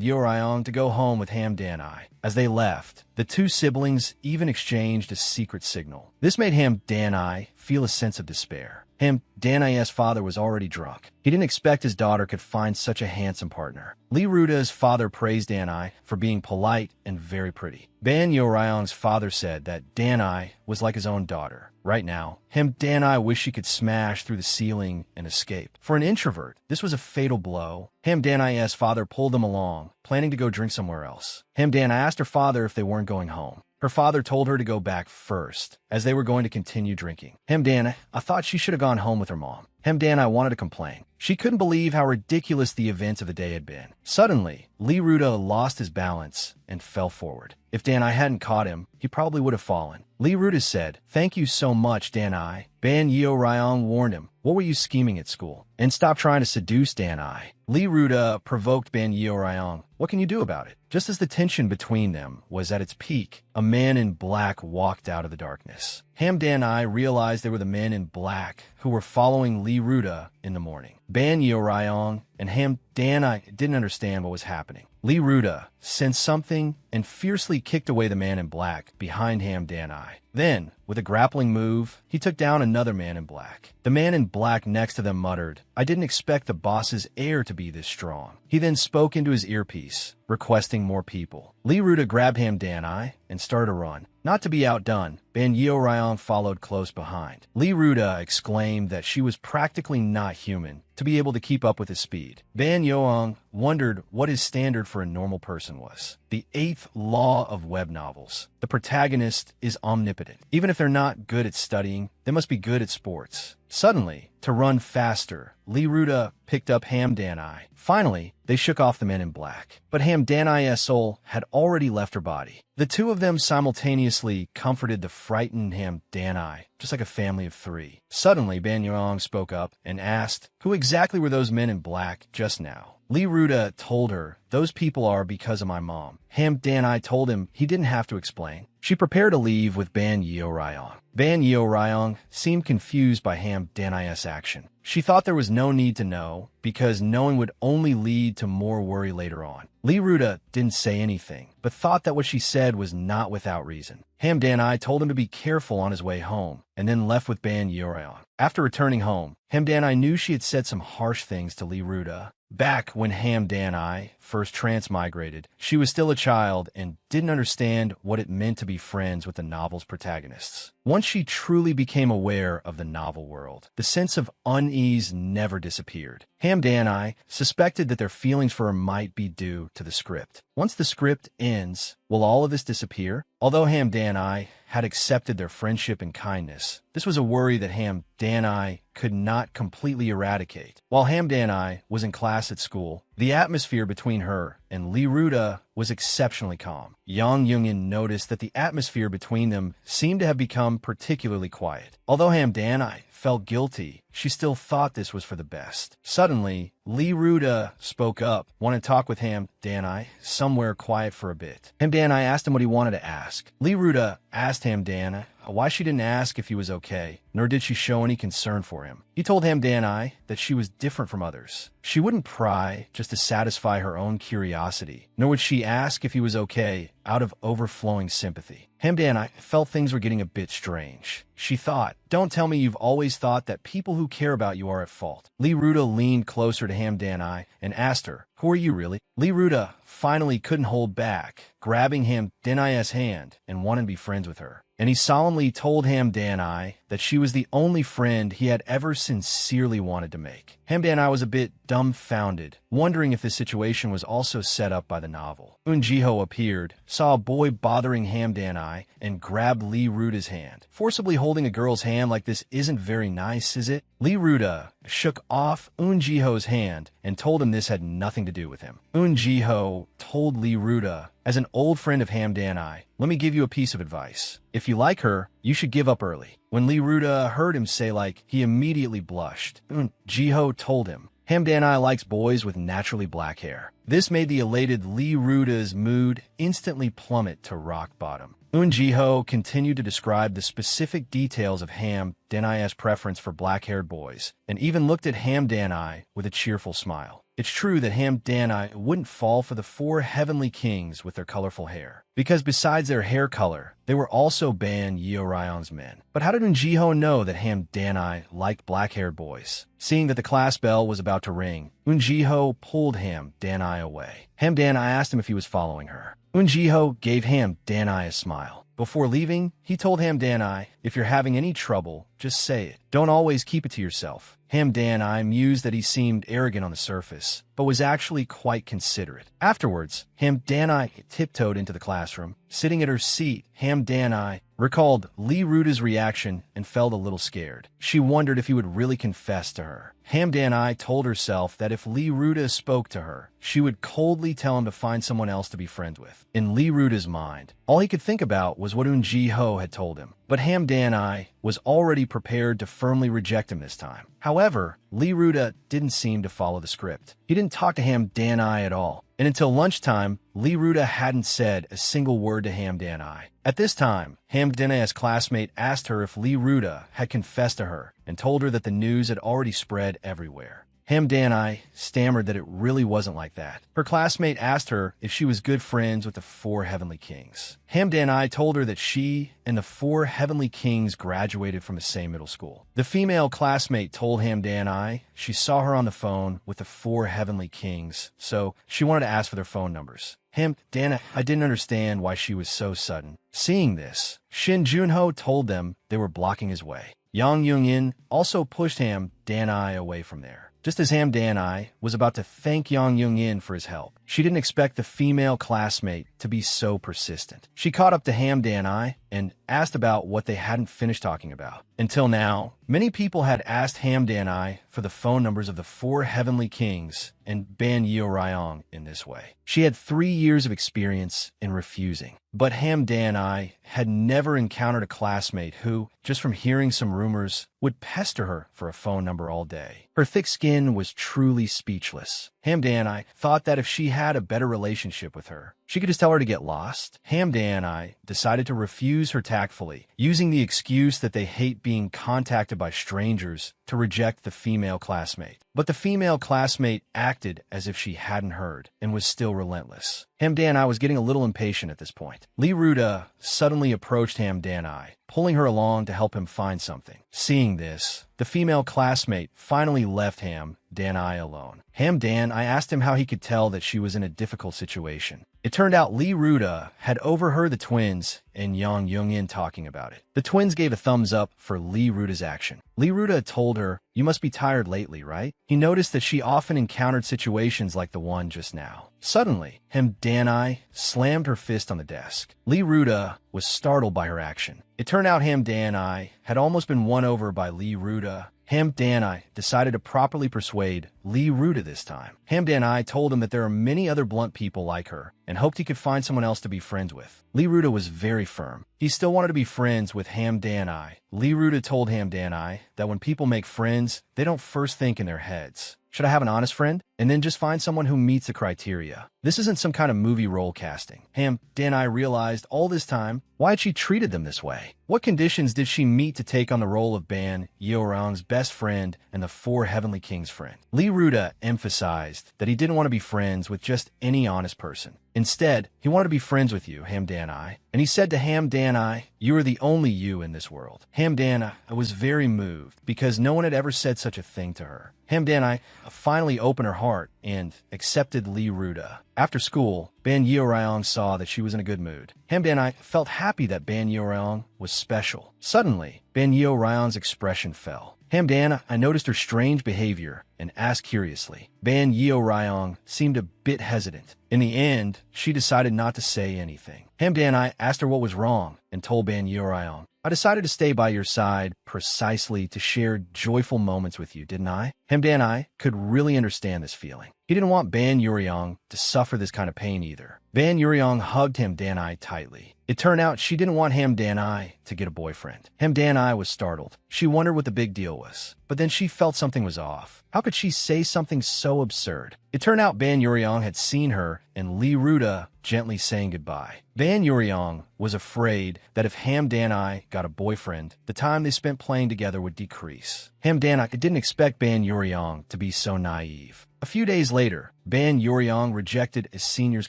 Yeoryong to go home with Ham Danai. As they left, the two siblings even exchanged a secret signal. This made Ham Danai feel a sense of despair. Ham Danai's father was already drunk. He didn't expect his daughter could find such a handsome partner. Lee Ruda's father praised Danai for being polite and very pretty. Ban Yeoryong's father said that Danai was like his own daughter. Right now, Ham Danai wished she could smash through the ceiling and escape. For an introvert, this was a fatal blow. Ham Danai's father pulled them along, planning to go drink somewhere else. Ham Danai asked her father if they weren't going home. Her father told her to go back first, as they were going to continue drinking. Ham Danai, I thought she should have gone home with her mom. Ham Danai wanted to complain. She couldn't believe how ridiculous the events of the day had been. Suddenly, Lee Ruda lost his balance and fell forward. If Danai hadn't caught him, he probably would have fallen. Lee Ruda said, "Thank you so much, Danai." Ban Yeoryong warned him, "What were you scheming at school? And stop trying to seduce Danai." Lee Ruda provoked Ban Yeoryong. What can you do about it? Just as the tension between them was at its peak, a man in black walked out of the darkness. Ham Danai realized they were the men in black who were following Lee Ruda in the morning. Ban Yeoryong and Ham Danai didn't understand what was happening. Lee Ruda sensed something and fiercely kicked away the man in black behind Ham Danai. Then, with a grappling move, he took down another man in black. The man in black next to them muttered, "I didn't expect the boss's air to be this strong." He then spoke into his earpiece, requesting more people. Lee Ruda grabbed Ham Danai and started to run. Not to be outdone, Ban Yeoryong followed close behind. Lee Ruda exclaimed that she was practically not human to be able to keep up with his speed. Ban Yeoryong wondered what his standard for a normal person was. The 8th law of web novels. The protagonist is omnipotent. Even if they're not good at studying, they must be good at sports. Suddenly, to run faster, Lee Ruda picked up Ham Danai. Finally, they shook off the men in black. But Ham Danai's soul had already left her body. The two of them simultaneously comforted the frightened Ham Danai, just like a family of three. Suddenly, Ban Yeoryong spoke up and asked, "Who exactly were those men in black just now?" Lee Ruda told her, "Those people are because of my mom." Ham Danai told him he didn't have to explain. She prepared to leave with Ban Yeoryong. Ban Yeoryong seemed confused by Ham Danai's action. She thought there was no need to know, because knowing would only lead to more worry later on. Lee Ruda didn't say anything, but thought that what she said was not without reason. Ham Danai told him to be careful on his way home, and then left with Ban Yeoryong. After returning home, Ham Danai knew she had said some harsh things to Lee Ruda. Back when Ham Danai first transmigrated, she was still a child and didn't understand what it meant to be friends with the novel's protagonists. Once she truly became aware of the novel world, the sense of unease never disappeared. Ham Danai suspected that their feelings for her might be due to the script. Once the script ends, will all of this disappear? Although Ham Danai had accepted their friendship and kindness, this was a worry that Ham Danai could not completely eradicate. While Ham Danai was in class at school, the atmosphere between her and Lee Ruda was exceptionally calm. Yang Youngin noticed that the atmosphere between them seemed to have become particularly quiet. Although Ham Danai felt guilty, she still thought this was for the best. Suddenly, Lee Ruda spoke up, wanted to talk with Ham Danai somewhere quiet for a bit. Ham Danai asked him what he wanted to ask. Lee Ruda asked Ham Danai why she didn't ask if he was okay, nor did she show any concern for him. He told Hamdan that she was different from others. She wouldn't pry just to satisfy her own curiosity, nor would she ask if he was okay out of overflowing sympathy. Hamdan felt things were getting a bit strange. She thought, don't tell me you've always thought that people who care about you are at fault. Lee Ruda leaned closer to Hamdan and asked her, who are you really? Lee Ruda finally couldn't hold back, grabbing Hamdan's hand and wanted to be friends with her. And he solemnly told Hamdan that she was the only friend he had ever sincerely wanted to make. Hamdan was a bit dumbfounded, wondering if this situation was also set up by the novel. Eun-jiho appeared, saw a boy bothering Hamdan and grabbed Lee Ruda's hand. Forcibly holding a girl's hand like this isn't very nice, is it? Lee Ruda shook off Eun-jiho's hand and told him this had nothing to do with him. Eun-jiho told Lee Ruda, as an old friend of Hamdan, let me give you a piece of advice. If you like her, you should give up early. When Lee Ruda heard him say he immediately blushed. Eun-jiho told him, Hamdan likes boys with naturally black hair. This made the elated Lee Ruda's mood instantly plummet to rock bottom. Eun-jiho continued to describe the specific details of Hamdan's preference for black-haired boys, and even looked at Hamdan with a cheerful smile. It's true that Hamdan wouldn't fall for the four heavenly kings with their colorful hair, because besides their hair color, they were also Ban Yeoryong's men. But how did Eun-jiho know that Hamdan liked black-haired boys? Seeing that the class bell was about to ring, Eun-jiho pulled Hamdan away. Hamdan asked him if he was following her. Eun-jiho gave Hamdan a smile. Before leaving, he told Hamdan, if you're having any trouble, just say it. Don't always keep it to yourself. Hamdan mused that he seemed arrogant on the surface, but was actually quite considerate. Afterwards, Hamdan tiptoed into the classroom. Sitting at her seat, Hamdan recalled Lee Ruda's reaction and felt a little scared. She wondered if he would really confess to her. Hamdan told herself that if Lee Ruda spoke to her, she would coldly tell him to find someone else to be friends with. In Lee Ruda's mind, all he could think about was what Eun-jiho had told him. But Hamdan was already prepared to firmly reject him this time. However, Lee Ruda didn't seem to follow the script. He didn't talk to Hamdan at all. And until lunchtime, Lee Ruda hadn't said a single word to Hamdan. At this time, Hamdan's classmate asked her if Lee Ruda had confessed to her and told her that the news had already spread everywhere. Hamdan stammered that it really wasn't like that. Her classmate asked her if she was good friends with the four heavenly kings. Hamdan told her that she and the four heavenly kings graduated from the same middle school. The female classmate told Hamdan she saw her on the phone with the four heavenly kings, so she wanted to ask for their phone numbers. Hamdan didn't understand why she was so sudden. Seeing this, Shin Junho told them they were blocking his way. Yang Young-in also pushed Hamdan away from there. Just as Hamdan was about to thank Yang Young-in for his help, she didn't expect the female classmate to be so persistent. She caught up to Hamdan and asked about what they hadn't finished talking about. Until now, many people had asked Hamdan for the phone numbers of the four heavenly kings and Ban Yeoryong in this way. She had 3 years of experience in refusing. But Hamdan had never encountered a classmate who, just from hearing some rumors, would pester her for a phone number all day. Her thick skin was truly speechless. Hamdan thought that if she had a better relationship with her, she could just tell her to get lost. Hamdan decided to refuse her tactfully, using the excuse that they hate being contacted by strangers to reject the female classmate. But the female classmate acted as if she hadn't heard and was still relentless. Hamdan was getting a little impatient at this point. Lee Ruda suddenly approached Hamdan, pulling her along to help him find something. Seeing this, the female classmate finally left Hamdan alone. Hamdan asked him how he could tell that she was in a difficult situation. It turned out Lee Ruda had overheard the twins and Yang Young-in talking about it. The twins gave a thumbs up for Lee Ruda's action. Lee Ruda told her, "You must be tired lately, right?" He noticed that she often encountered situations like the one just now. Suddenly, Hamdan slammed her fist on the desk. Lee Ruda was startled by her action. It turned out Hamdan had almost been won over by Lee Ruda. Hamdan decided to properly persuade Lee Ruda this time. Hamdan told him that there are many other blunt people like her and hoped he could find someone else to be friends with. Lee Ruda was very firm. He still wanted to be friends with Hamdan. Lee Ruda told Hamdan that when people make friends, they don't first think in their heads. "Should I have an honest friend?" and then just find someone who meets the criteria. This isn't some kind of movie role casting. Ham Dan-I realized all this time why had she treated them this way. What conditions did she meet to take on the role of Ban Yeorang's best friend and the four Heavenly Kings' friend? Lee Ruda emphasized that he didn't want to be friends with just any honest person. Instead, he wanted to be friends with you, Ham Dan-I. And he said to Ham Dan-I, "You are the only you in this world." Ham Dan-I was very moved because no one had ever said such a thing to her. Ham Dan-I finally opened her heart and accepted Lee Ruda. After school, Ban Yeorang saw that she was in a good mood. Ham Dan-I felt happy that Ban Yeorang was special. Suddenly, Ban Yeorang's expression fell. Ham Dan-I noticed her strange behavior and asked curiously. Ban Yeorang seemed a bit hesitant. In the end, she decided not to say anything. Ham Dan-I asked her what was wrong and told Ban Yeorang, "I decided to stay by your side precisely to share joyful moments with you, didn't I?" Ham Dan-I could really understand this feeling. He didn't want Ban Yeorang to suffer this kind of pain either. Ban Yeorang hugged Ham Dan-I tightly. It turned out she didn't want Ham Dan-I to get a boyfriend. Ham Dan-I was startled. She wondered what the big deal was. But then she felt something was off. How could she say something so absurd? It turned out Ban Yeorang had seen her and Lee Ruda gently saying goodbye. Ban Yeorang was afraid that if Ham Dan-I got a boyfriend, the time they spent playing together would decrease. Ham Dan-I didn't expect Ban Yeorang to be so naive. A few days later, Ban Yeorang rejected a senior's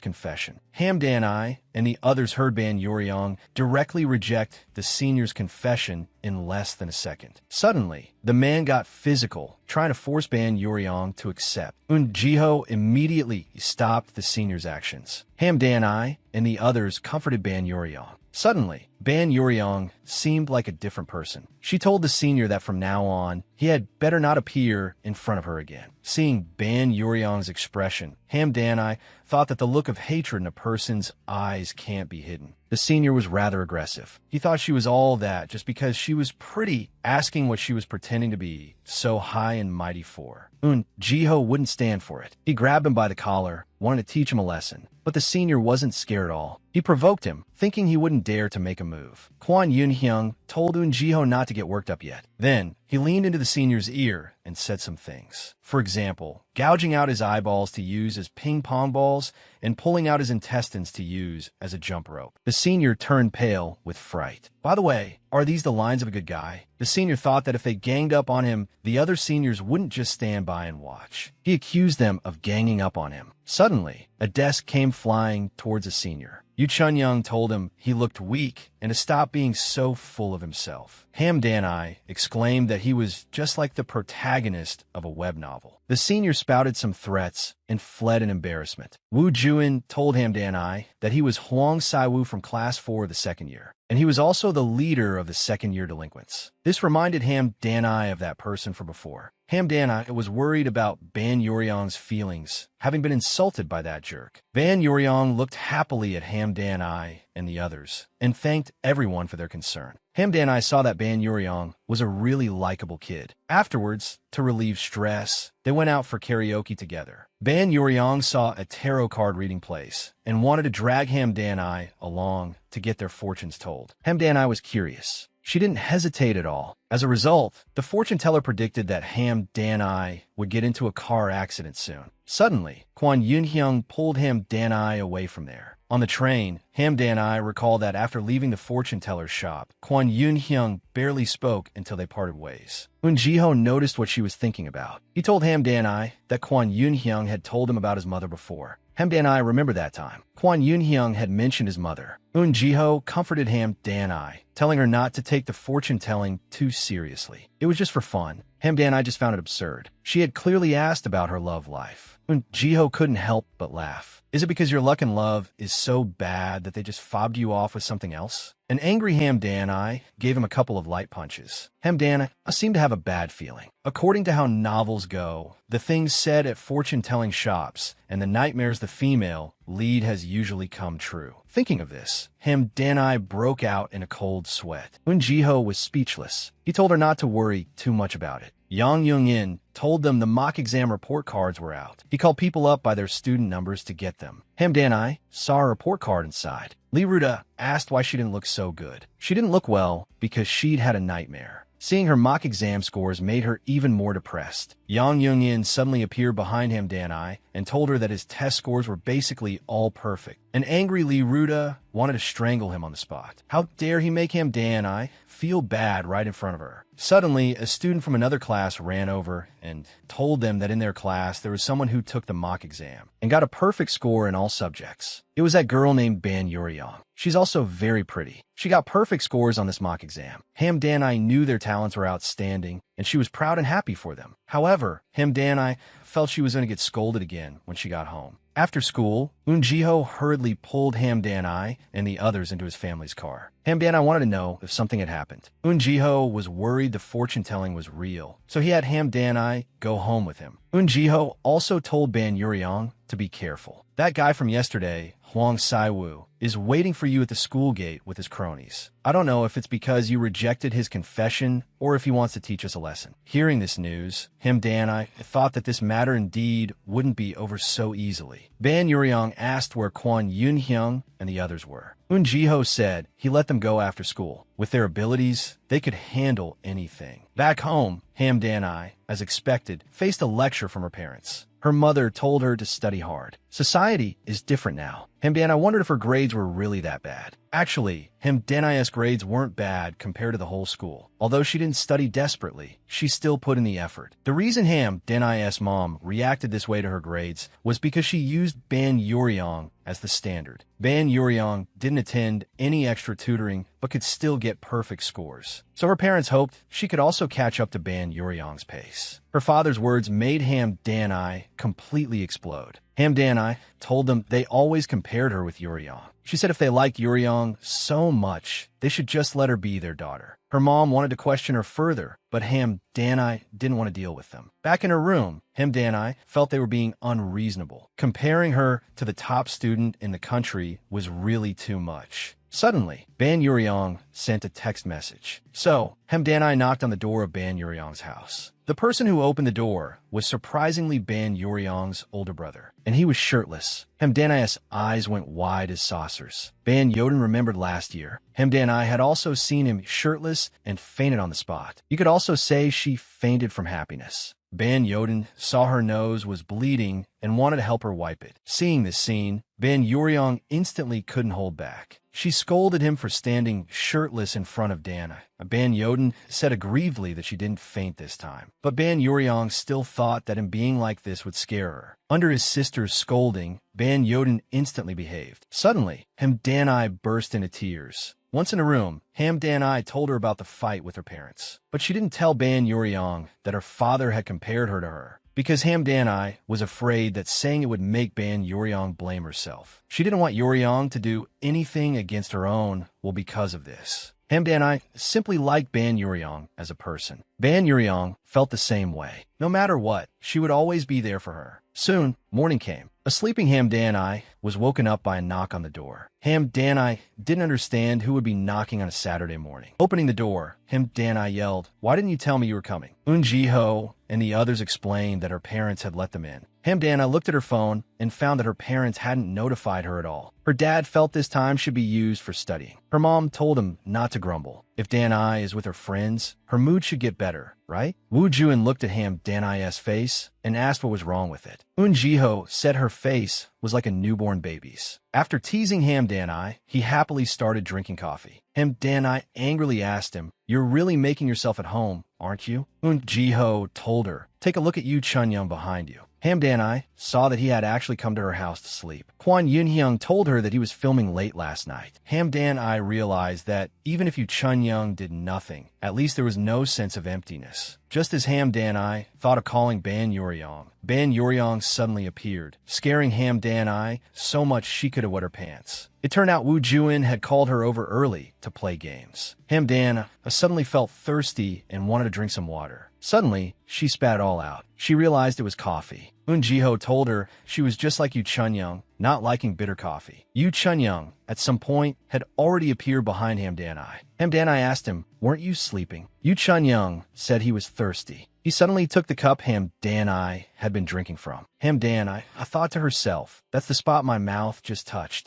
confession. Ham Dan-I and the others heard Ban Yeorang directly reject the senior's confession in less than a second. Suddenly, the man got physical, trying to force Ban Yeorang to accept. Jiho immediately stopped the senior's actions. Ham Dan-I and the others comforted Ban Yeorang. Suddenly, Ban Yeorang seemed like a different person. She told the senior that from now on, he had better not appear in front of her again. Seeing Ban Yeorang's expression, Ham Dan-I thought that the look of hatred in a person's eyes can't be hidden. The senior was rather aggressive. He thought she was all that just because she was pretty, asking what she was pretending to be so high and mighty for. Jiho wouldn't stand for it. He grabbed him by the collar, wanted to teach him a lesson. But the senior wasn't scared at all. He provoked him, thinking he wouldn't dare to make a move. Kwon Yun-hyung told Jiho not to get worked up yet. Then, he leaned into the senior's ear and said some things. For example, gouging out his eyeballs to use as ping-pong balls and pulling out his intestines to use as a jump rope. The senior turned pale with fright. By the way, are these the lines of a good guy? The senior thought that if they ganged up on him, the other seniors wouldn't just stand by and watch. He accused them of ganging up on him. Suddenly, a desk came flying towards a senior. Yu Chun-young told him he looked weak and to stop being so full of himself. Ham Dan-I exclaimed that he was just like the protagonist of a web novel. The senior spouted some threats and fled in embarrassment. Wu Juin told Ham Dan-I that he was Huang Sai-woo from Class 4 of the second year, and he was also the leader of the second-year delinquents. This reminded Ham Dan-I of that person from before. Ham Dan-I was worried about Ban Yeorang's feelings, having been insulted by that jerk. Ban Yeorang looked happily at Ham Dan-I and the others, and thanked everyone for their concern. Ham Dan-I saw that Ban Yeorang was a really likable kid. Afterwards, to relieve stress, they went out for karaoke together. Ban Yeorang saw a tarot card reading place and wanted to drag Ham Dan-I along to get their fortunes told. Ham Dan-I was curious. She didn't hesitate at all. As a result, the fortune teller predicted that Ham Dan-I would get into a car accident soon. Suddenly, Kwon Yun-hyung pulled Ham Dan-I away from there. On the train, Ham Dan-I recalled that after leaving the fortune teller's shop, Kwon Yun-hyung barely spoke until they parted ways. Jiho noticed what she was thinking about. He told Ham Dan-I that Kwon Yun-hyung had told him about his mother before. Ham Dan-I remembered that time. Kwon Yun-hyung had mentioned his mother. Jiho comforted Ham Dan-I, telling her not to take the fortune-telling too seriously. It was just for fun. Ham Dan-I just found it absurd. She had clearly asked about her love life. Jiho couldn't help but laugh. Is it because your luck in love is so bad that they just fobbed you off with something else? An angry Ham Dan-I gave him a couple of light punches. Ham Dan-I seemed to have a bad feeling. According to how novels go, the things said at fortune-telling shops and the nightmares the female lead has usually come true. Thinking of this, Ham Dan-I broke out in a cold sweat. Jiho was speechless. He told her not to worry too much about it. Yang Young-in told them the mock exam report cards were out. He called people up by their student numbers to get them. Ham Dan-I saw a report card inside. Lee Ruda asked why she didn't look so good. She didn't look well because she'd had a nightmare. Seeing her mock exam scores made her even more depressed. Yang Yunyin suddenly appeared behind Hamdanai and told her that his test scores were basically all perfect. An angry Li Ruda wanted to strangle him on the spot. How dare he make Hamdanai feel bad right in front of her? Suddenly, a student from another class ran over and told them that in their class there was someone who took the mock exam and got a perfect score in all subjects. It was that girl named Ban Yuryong. She's also very pretty. She got perfect scores on this mock exam. Hamdanai knew their talents were outstanding, and she was proud and happy for them. However, Hamdanai felt she was going to get scolded again when she got home. After school, Jiho hurriedly pulled Hamdanai and the others into his family's car. Hamdanai wanted to know if something had happened. Jiho was worried the fortune-telling was real, so he had Hamdanai go home with him. Jiho also told Ban Yuryong to be careful. That guy from yesterday, Huang Saiwu, is waiting for you at the school gate with his cronies. I don't know if it's because you rejected his confession or if he wants to teach us a lesson. Hearing this news, Hamdanai thought that this matter indeed wouldn't be over so easily. Ban Yuryong asked where Kwon Yunhyung and the others were. Jiho said he let them go after school. With their abilities, they could handle anything. Back home, Hamdanai, as expected, faced a lecture from her parents. Her mother told her to study hard. Society is different now. Hamdanai wondered if her grades were really that bad. Actually, Hamdanai's grades weren't bad compared to the whole school. Although she didn't study desperately, she still put in the effort. The reason Hamdanai's mom reacted this way to her grades was because she used Ban Yuryong as the standard. Ban Yuryong didn't attend any extra tutoring but could still get perfect scores. So her parents hoped she could also catch up to Ban Yuryong's pace. Her father's words made Hamdanai completely explode. Hamdanai told them they always compared her with Yuryong. She said if they liked Yuryong so much, they should just let her be their daughter. Her mom wanted to question her further, but Hamdanai didn't want to deal with them. Back in her room, Hamdanai felt they were being unreasonable. Comparing her to the top student in the country was really too much. Suddenly, Ban Yuryong sent a text message. So, Hamdanai knocked on the door of Ban Yuryong's house. The person who opened the door was surprisingly Ban Yuryong's older brother, and he was shirtless. Hamdanai's eyes went wide as saucers. Ban Yoden remembered last year. Hamdanai had also seen him shirtless and fainted on the spot. You could also say she fainted from happiness. Ban Yoden saw her nose was bleeding and wanted to help her wipe it. Seeing this scene, Ban Yuryong instantly couldn't hold back. She scolded him for standing shirtless in front of Dana. Ban Yoden said aggrievedly that she didn't faint this time. But Ban Yuryong still thought that him being like this would scare her. Under his sister's scolding, Ban Yoden instantly behaved. Suddenly, Hamdanai burst into tears. Once in a room, Hamdanai told her about the fight with her parents. But she didn't tell Ban Yuryong that her father had compared her to her, because Hamdanai was afraid that saying it would make Ban Yuryong blame herself. She didn't want Yuryong to do anything against her own because of this. Hamdanai simply liked Ban Yuryong as a person. Ban Yuryong felt the same way. No matter what, she would always be there for her. Soon, morning came. A sleeping Hamdanai was woken up by a knock on the door. Hamdanai didn't understand who would be knocking on a Saturday morning. Opening the door, Hamdanai yelled, "Why didn't you tell me you were coming?" Jiho and the others explained that her parents had let them in. Hamdanai looked at her phone and found that her parents hadn't notified her at all. Her dad felt this time should be used for studying. Her mom told him not to grumble. If Danai is with her friends, her mood should get better, right? Woo Juin looked at Hamdanai's face and asked what was wrong with it. Jiho said her face was like a newborn baby's. After teasing Hamdanai, he happily started drinking coffee. Hamdanai angrily asked him, "You're really making yourself at home, aren't you?" Jiho told her, "Take a look at Yu Chunyoung behind you." Hamdanai saw that he had actually come to her house to sleep. Kwon Yunhyung told her that he was filming late last night. Hamdanai realized that even if Yu Chunyoung did nothing, at least there was no sense of emptiness. Just as Hamdanai thought of calling Ban Yuryong suddenly appeared, scaring Hamdanai so much she could have wet her pants. It turned out Woo Juin had called her over early to play games. Hamdanai suddenly felt thirsty and wanted to drink some water. Suddenly, she spat it all out. She realized it was coffee. Jiho told her she was just like Yu Chunyoung, not liking bitter coffee. Yu Chunyoung, at some point, had already appeared behind Hamdanai. Hamdanai asked him, "Weren't you sleeping?" Yu Chunyoung said he was thirsty. He suddenly took the cup Hamdanai had been drinking from. Hamdanai thought to herself, "That's the spot my mouth just touched."